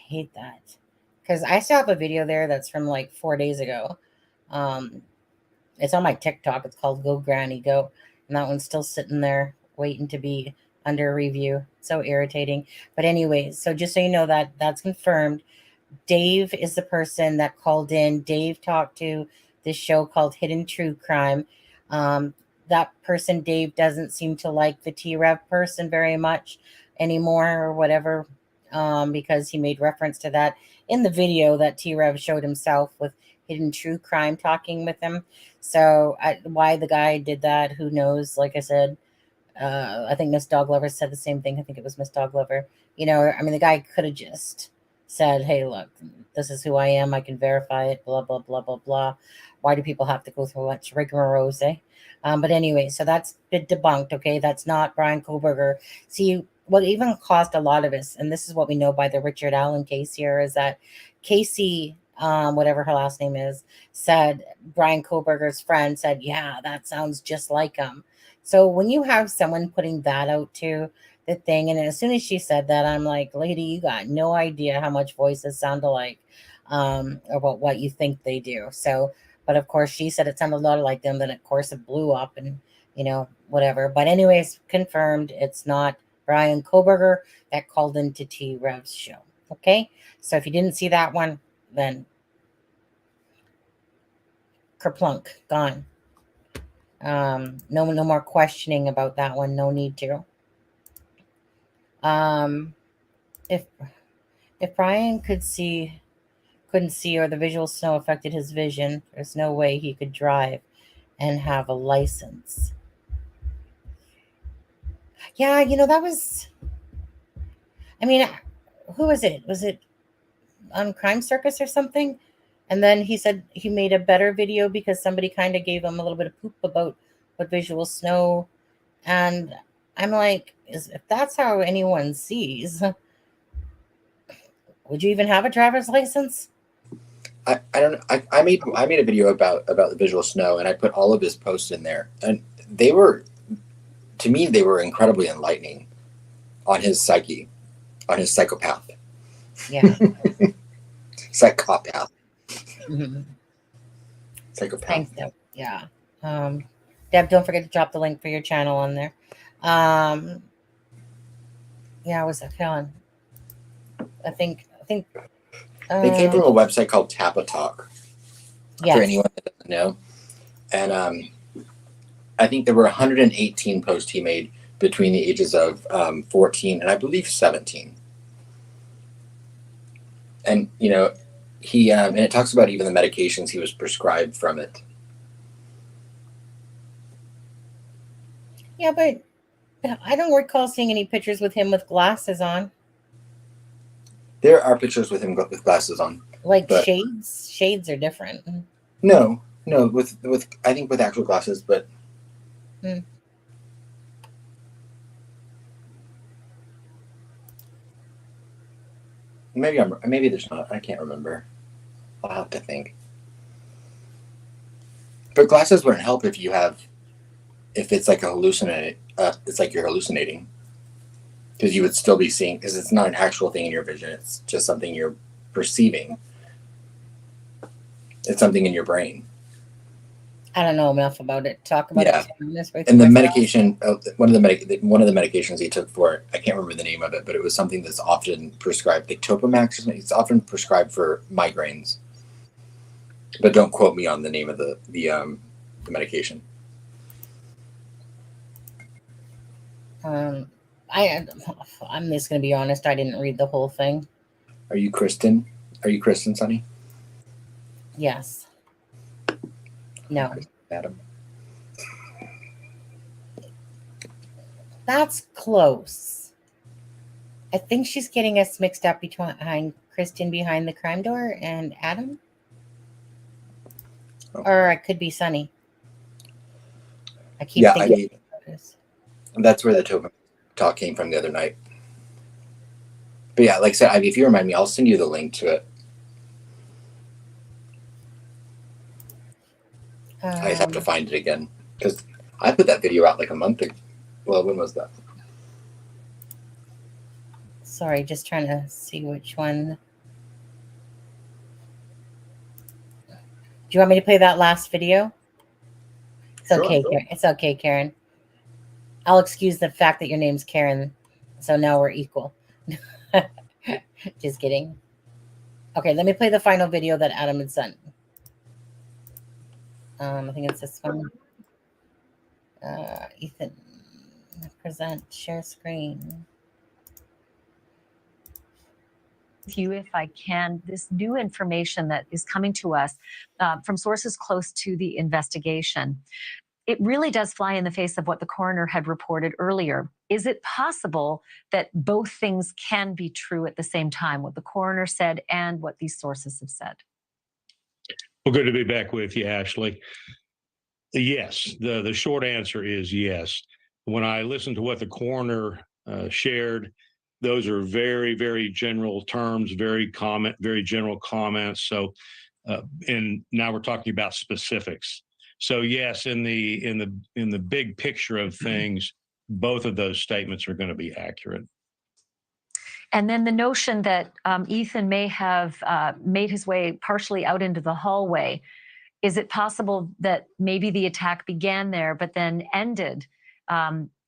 hate that because I still have a video there that's from like 4 days ago. It's on my TikTok. It's called Go Granny Go, and that one's still sitting there waiting to be under review. So irritating. But anyways, so just so you know that that's confirmed. Dave is the person that called in. Dave talked to this show called Hidden True Crime. That person, Dave, doesn't seem to like the T-Rev person very much anymore or whatever, because he made reference to that in the video that T-Rev showed himself with Hidden True Crime talking with him. So why the guy did that, who knows? Like I said, I think Miss Dog Lover said the same thing. I think it was Miss Dog Lover. You know, I mean, the guy could have just said, hey, look, this is who I am. I can verify it, blah, blah, blah, blah, blah. Why do people have to go through much rigmarole? But anyway, so that's been debunked, okay? That's not Brian Kohberger. See, what even caused a lot of this, and this is what we know by the Richard Allen case here, is that Casey, whatever her last name is, said, Brian Kohberger's friend said, yeah, that sounds just like him. So when you have someone putting that out to the thing, and as soon as she said that, I'm like, lady, you got no idea how much voices sound alike, or what you think they do. So, but of course she said it sounded a lot like them, then of course it blew up and, you know, whatever. But anyways, confirmed, it's not Brian Kohberger that called into T-Rev's show. Okay, so if you didn't see that one, then kerplunk, gone. No more questioning about that one. No need to. If Brian couldn't see, or the visual snow affected his vision, there's no way he could drive and have a license. Yeah, you know, that was, I mean, who was it? Was it on Crime Circus or something? And then he said he made a better video because somebody kind of gave him a little bit of poop about what visual snow. And I'm like, if that's how anyone sees, would you even have a driver's license? I don't know. I made a video about the visual snow, and I put all of his posts in there, and they were, to me, they were incredibly enlightening on his psyche, on his psychopath. Yeah. Psychopath. Mm-hmm. Psychopath. Thanks, Deb. Yeah. Deb, don't forget to drop the link for your channel on there. Yeah, was that Helen? I think they came from a website called Tappa Talk. Yes. For anyone that doesn't know. And I think there were 118 posts he made between the ages of 14 and I believe 17. And, you know, he and it talks about even the medications he was prescribed from it. Yeah, but I don't recall seeing any pictures with him with glasses on. There are pictures with him with glasses on. Like shades? Shades are different. No, with I think with actual glasses, but maybe there's not. I can't remember. I'll have to think. But glasses wouldn't help if it's like it's like you're hallucinating. Because you would still be seeing, because it's not an actual thing in your vision. It's just something you're perceiving. It's something in your brain. I don't know enough about it. Talk about it. And the medication, one of the medications he took for it, I can't remember the name of it, but it was something that's often prescribed, like Topamax or something. It's often prescribed for migraines. But don't quote me on the name of the medication. I'm just going to be honest. I didn't read the whole thing. Are you Kristen? Sonny? Yes. No. Adam. That's close. I think she's getting us mixed up behind Kristen behind the crime door and Adam. Okay. Or it could be Sonny. I keep thinking. That's where the Topamax talk came from the other night. But yeah, like I said, if you remind me, I'll send you the link to it. I just have to find it again because I put that video out like a month ago. Well, when was that? Sorry, just trying to see which one. Do you want me to play that last video? It's okay, Karen. It's okay, Karen. I'll excuse the fact that your name's Karen. So now we're equal. Just kidding. Okay, let me play the final video that Adam had sent. I think it's this one. Ethan, present, share screen. You, if I can, this new information that is coming to us from sources close to the investigation. It really does fly in the face of what the coroner had reported earlier. Is it possible that both things can be true at the same time, what the coroner said and what these sources have said? Well, good to be back with you, Ashley. Yes, the short answer is yes. When I listened to what the coroner shared, those are very, very general terms, very general comments. So, and now we're talking about specifics. So yes, in the big picture of things, both of those statements are going to be accurate. And then the notion that Ethan may have made his way partially out into the hallway. Is it possible that maybe the attack began there, but then ended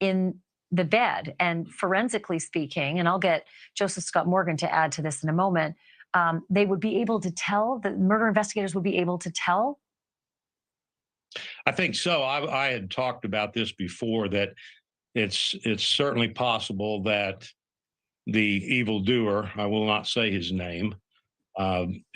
in the bed? And forensically speaking, and I'll get Joseph Scott Morgan to add to this in a moment, they would be able to tell, the murder investigators would be able to tell? I think so. I had talked about this before, that it's certainly possible that the evildoer, I will not say his name,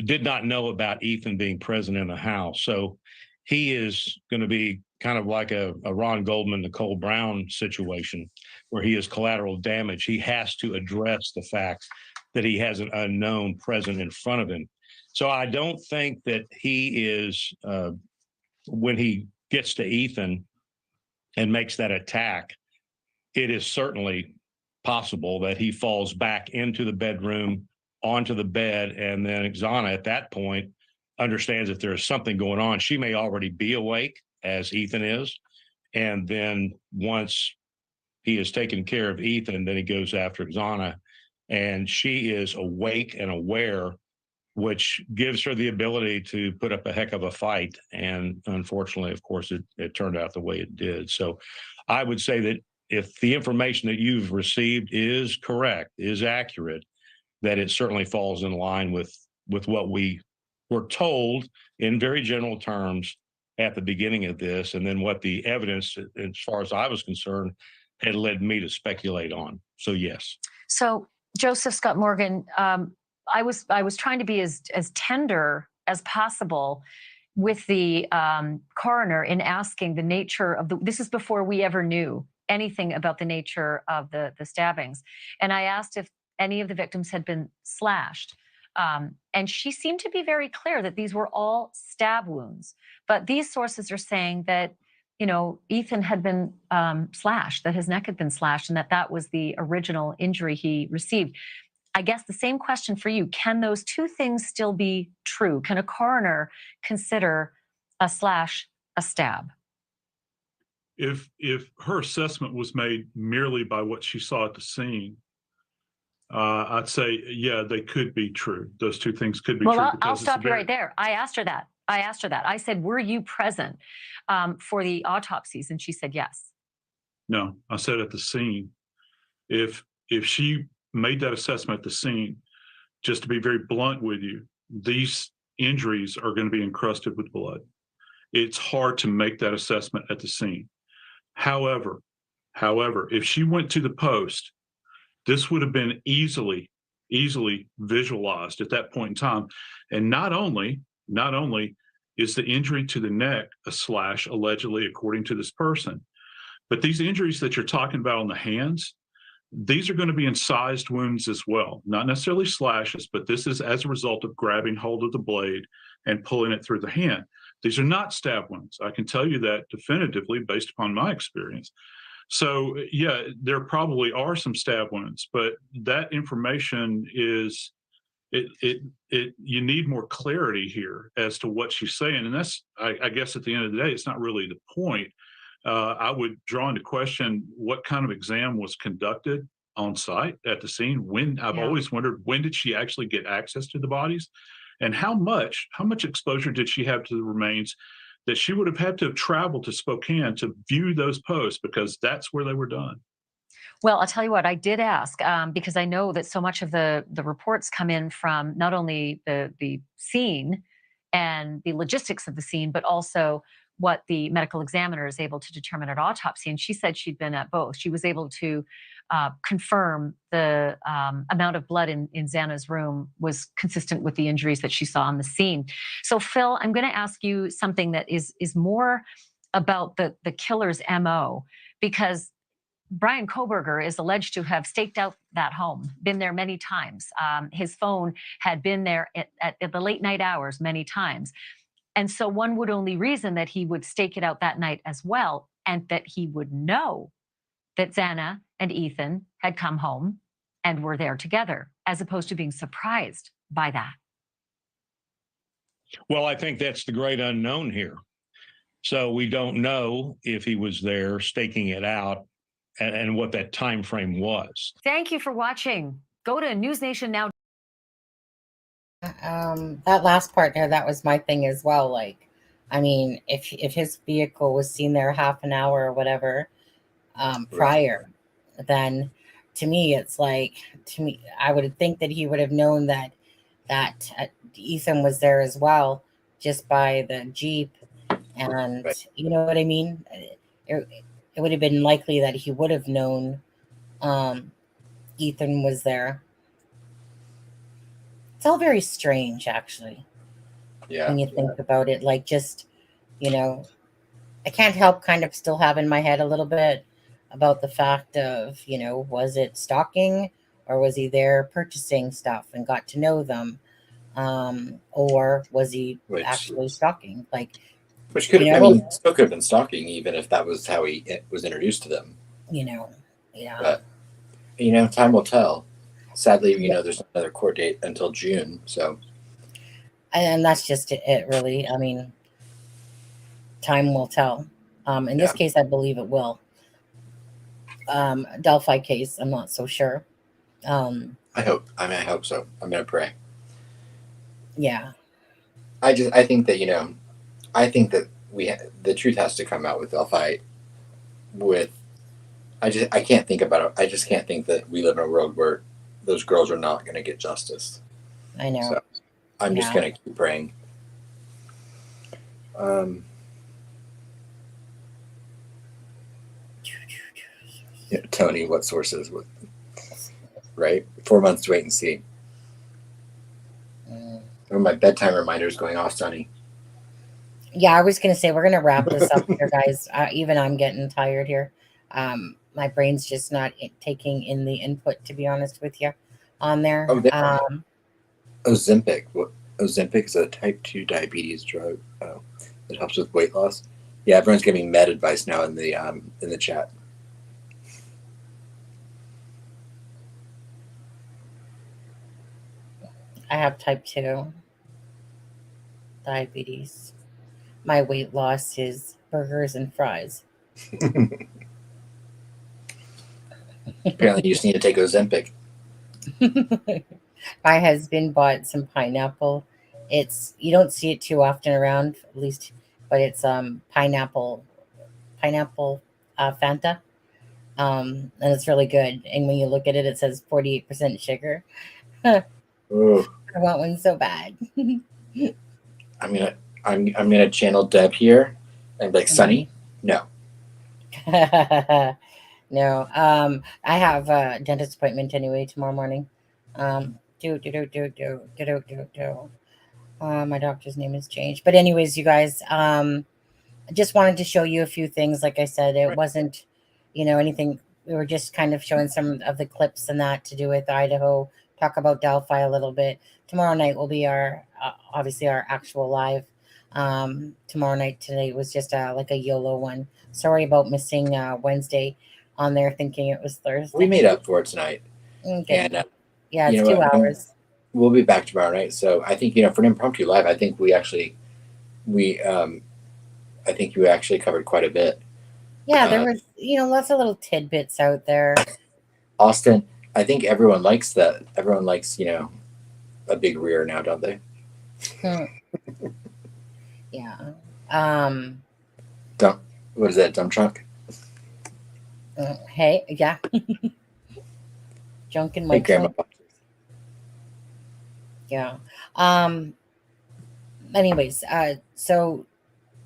did not know about Ethan being present in the house. So he is going to be kind of like a Ron Goldman, Nicole Brown situation, where he is collateral damage. He has to address the fact that he has an unknown present in front of him. So I don't think that he is, when he gets to Ethan and makes that attack, it is certainly possible that he falls back into the bedroom, onto the bed, and then Xana at that point understands that there's something going on. She may already be awake, as Ethan is, and then once he has taken care of Ethan, then he goes after Xana, and she is awake and aware, which gives her the ability to put up a heck of a fight. And unfortunately, of course, it turned out the way it did. So I would say that if the information that you've received is correct, is accurate, that it certainly falls in line with what we were told in very general terms at the beginning of this, and then what the evidence, as far as I was concerned, had led me to speculate on. So yes. So Joseph Scott Morgan, I was trying to be as tender as possible with the coroner in asking the nature of this is before we ever knew anything about the nature of the stabbings. And I asked if any of the victims had been slashed. And she seemed to be very clear that these were all stab wounds. But these sources are saying that, Ethan had been slashed, that his neck had been slashed, and that was the original injury he received. I guess the same question for you. Can those two things still be true? Can a coroner consider a slash a stab? If her assessment was made merely by what she saw at the scene, I'd say, yeah, they could be true. Those two things could be true. Well, I'll stop you right there. I asked her that. I said, were you present for the autopsies? And she said, yes. No, I said at the scene. If she made that assessment at the scene, just to be very blunt with you, these injuries are going to be encrusted with blood. It's hard to make that assessment at the scene. However, if she went to the post, this would have been easily visualized at that point in time. And not only is the injury to the neck a slash, allegedly, according to this person, but these injuries that you're talking about on the hands, these are going to be incised wounds as well. Not necessarily slashes, but this is as a result of grabbing hold of the blade and pulling it through the hand. These are not stab wounds. I can tell you that definitively based upon my experience. So yeah, there probably are some stab wounds, but that information is, you need more clarity here as to what she's saying. And that's, I guess at the end of the day, it's not really the point. I would draw into question what kind of exam was conducted on site at the scene. I've always wondered, when did she actually get access to the bodies? And how much exposure did she have to the remains that she would have had to have traveled to Spokane to view those posts, because that's where they were done. Well, I'll tell you what, I did ask because I know that so much of the reports come in from not only the scene and the logistics of the scene, but also what the medical examiner is able to determine at autopsy. And she said she'd been at both. She was able to confirm the amount of blood in Xana's room was consistent with the injuries that she saw on the scene. So, Phil, I'm going to ask you something that is more about the killer's MO, because Brian Kohberger is alleged to have staked out that home, been there many times. His phone had been there at the late night hours many times. And so one would only reason that he would stake it out that night as well, and that he would know that Xana and Ethan had come home and were there together, as opposed to being surprised by that. Well, I think that's the great unknown here. So we don't know if he was there staking it out and what that time frame was. Thank you for watching. Go to NewsNation now. That last part there, that was my thing as well. Like, I mean, if his vehicle was seen there half an hour or whatever prior, then to me, it's like, I would think that he would have known that Ethan was there as well, just by the Jeep. And you know what I mean? It would have been likely that he would have known Ethan was there. It's all very strange, actually. Yeah. When you think about it, like, just, you know, I can't help kind of still have in my head a little bit about the fact of, you know, was it stalking, or was he there purchasing stuff and got to know them? Or was he actually stalking? Like, which could, I mean, still could have been stalking, even if that was how he was introduced to them. You know, yeah. But, you know, time will tell. Sadly, you know, there's another court date until June, so. And that's just it, really. I mean, time will tell. In this case, I believe it will. Delphi case, I'm not so sure. I hope so. I'm going to pray. Yeah. I think that, you know, I think that the truth has to come out with Delphi. I can't think about it. I just can't think that we live in a world where those girls are not going to get justice. I know. So I'm just going to keep praying. Yeah, Tony, what sources? Right? 4 months to wait and see. Oh, my bedtime reminder is going off, Sonny. Yeah, I was going to say, we're going to wrap this up here, guys. Even I'm getting tired here. My brain's just not taking in the input, to be honest with you, on there. Ozempic. Ozempic is a type 2 diabetes drug. Oh, it helps with weight loss. Yeah, everyone's giving med advice now in the chat. I have type 2 diabetes. My weight loss is burgers and fries. Apparently, you just need to take Ozempic. My husband bought some pineapple. You don't see it too often around, at least, but it's pineapple Fanta, and it's really good. And when you look at it, it says 48% sugar. Oh. I want one so bad. I'm gonna channel Deb here and be like, Sonny, no. No. I have a dentist appointment anyway tomorrow morning. My doctor's name has changed. But anyways, you guys, I just wanted to show you a few things. Like I said, it wasn't, you know, anything. We were just kind of showing some of the clips and that to do with Idaho, talk about Delphi a little bit. Tomorrow night will be obviously our actual live. Tomorrow night. Today was just like a YOLO one. Sorry about missing Wednesday on there, thinking it was Thursday. We made up for it tonight. Okay. And, yeah, it's 2 hours. We'll be back tomorrow night. So I think, you know, for an impromptu live, I think I think you actually covered quite a bit. Yeah, there was, you know, lots of little tidbits out there. Austin, I think everyone likes that. Everyone likes, you know, a big rear now, don't they? Yeah. What is that, dump truck? Hey, yeah. Junk in my Hey, Grandma. Yeah. Um. Anyways, so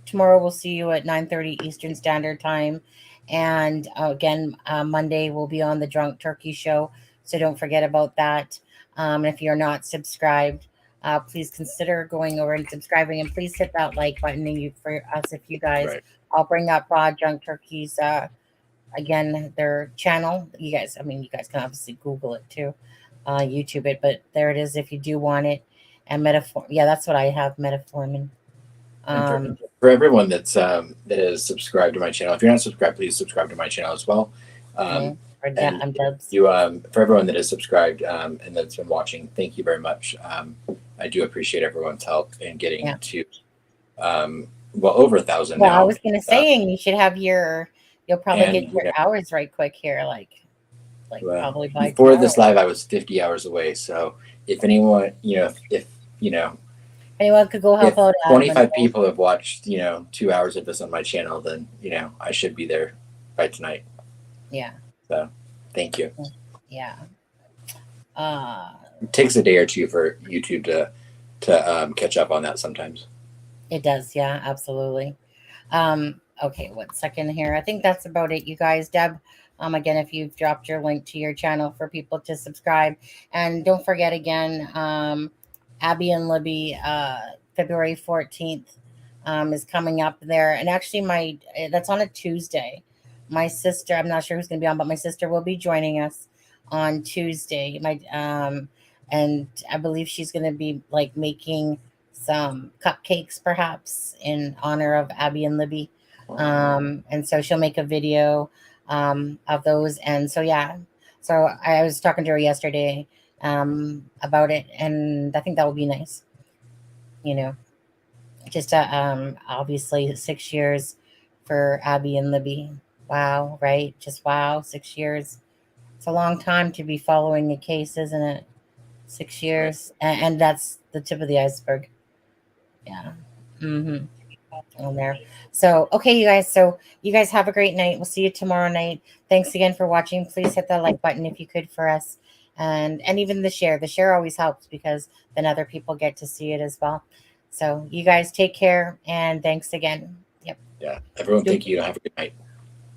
tomorrow we'll see you at 9:30 Eastern Standard Time, and again, Monday we'll be on the Drunk Turkey Show. So don't forget about that. And if you're not subscribed, please consider going over and subscribing, and please hit that like button. And you for us, if you guys, Right. I'll bring up Drunk Turkeys. Again, their channel. You guys, I mean, you guys can obviously Google it too, YouTube it, but there it is if you do want it. And metaphor, yeah, that's what I have, metformin. And for everyone that is subscribed to my channel, if you're not subscribed, please subscribe to my channel as well. I'm Debs. You for everyone that is subscribed and that's been watching, thank you very much. I do appreciate everyone's help in getting to well over 1,000 Well, now. I was gonna say, you should have you'll probably and, get your hours right quick here, like probably by before tomorrow. this live, I was 50 hours away. So if anyone, if anyone could go help out, 25 people have watched 2 hours of this on my channel, then I should be there by tonight. Yeah. So thank you. Yeah. It takes a day or two for YouTube to catch up on that sometimes. It does, yeah, absolutely. Okay, 1 second here. I think that's about it, you guys. Deb, again, if you've dropped your link to your channel for people to subscribe, and don't forget again, Abby and Libby, February 14th is coming up there, and actually that's on a Tuesday. My sister, I'm not sure who's going to be on, but my sister will be joining us on Tuesday. And I believe she's going to be like making some cupcakes perhaps in honor of Abby and Libby. And so she'll make a video of those. And so, yeah, so I was talking to her yesterday about it, and I think that would be nice. Just obviously 6 years for Abby and Libby. Wow, right? Just wow, 6 years. It's a long time to be following a case, isn't it? 6 years, and that's the tip of the iceberg. Yeah. On there. So, okay, you guys. So, you guys have a great night. We'll see you tomorrow night. Thanks again for watching. Please hit the like button if you could for us, and even the share. The share always helps because then other people get to see it as well. So, you guys take care, and thanks again. Yep. Yeah. Everyone, thank you. Have a good night.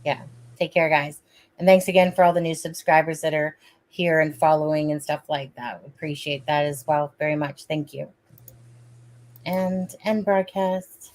Yeah. Take care, guys. And thanks again for all the new subscribers that are here and following and stuff like that. Appreciate that as well very much. Thank you. And end broadcast.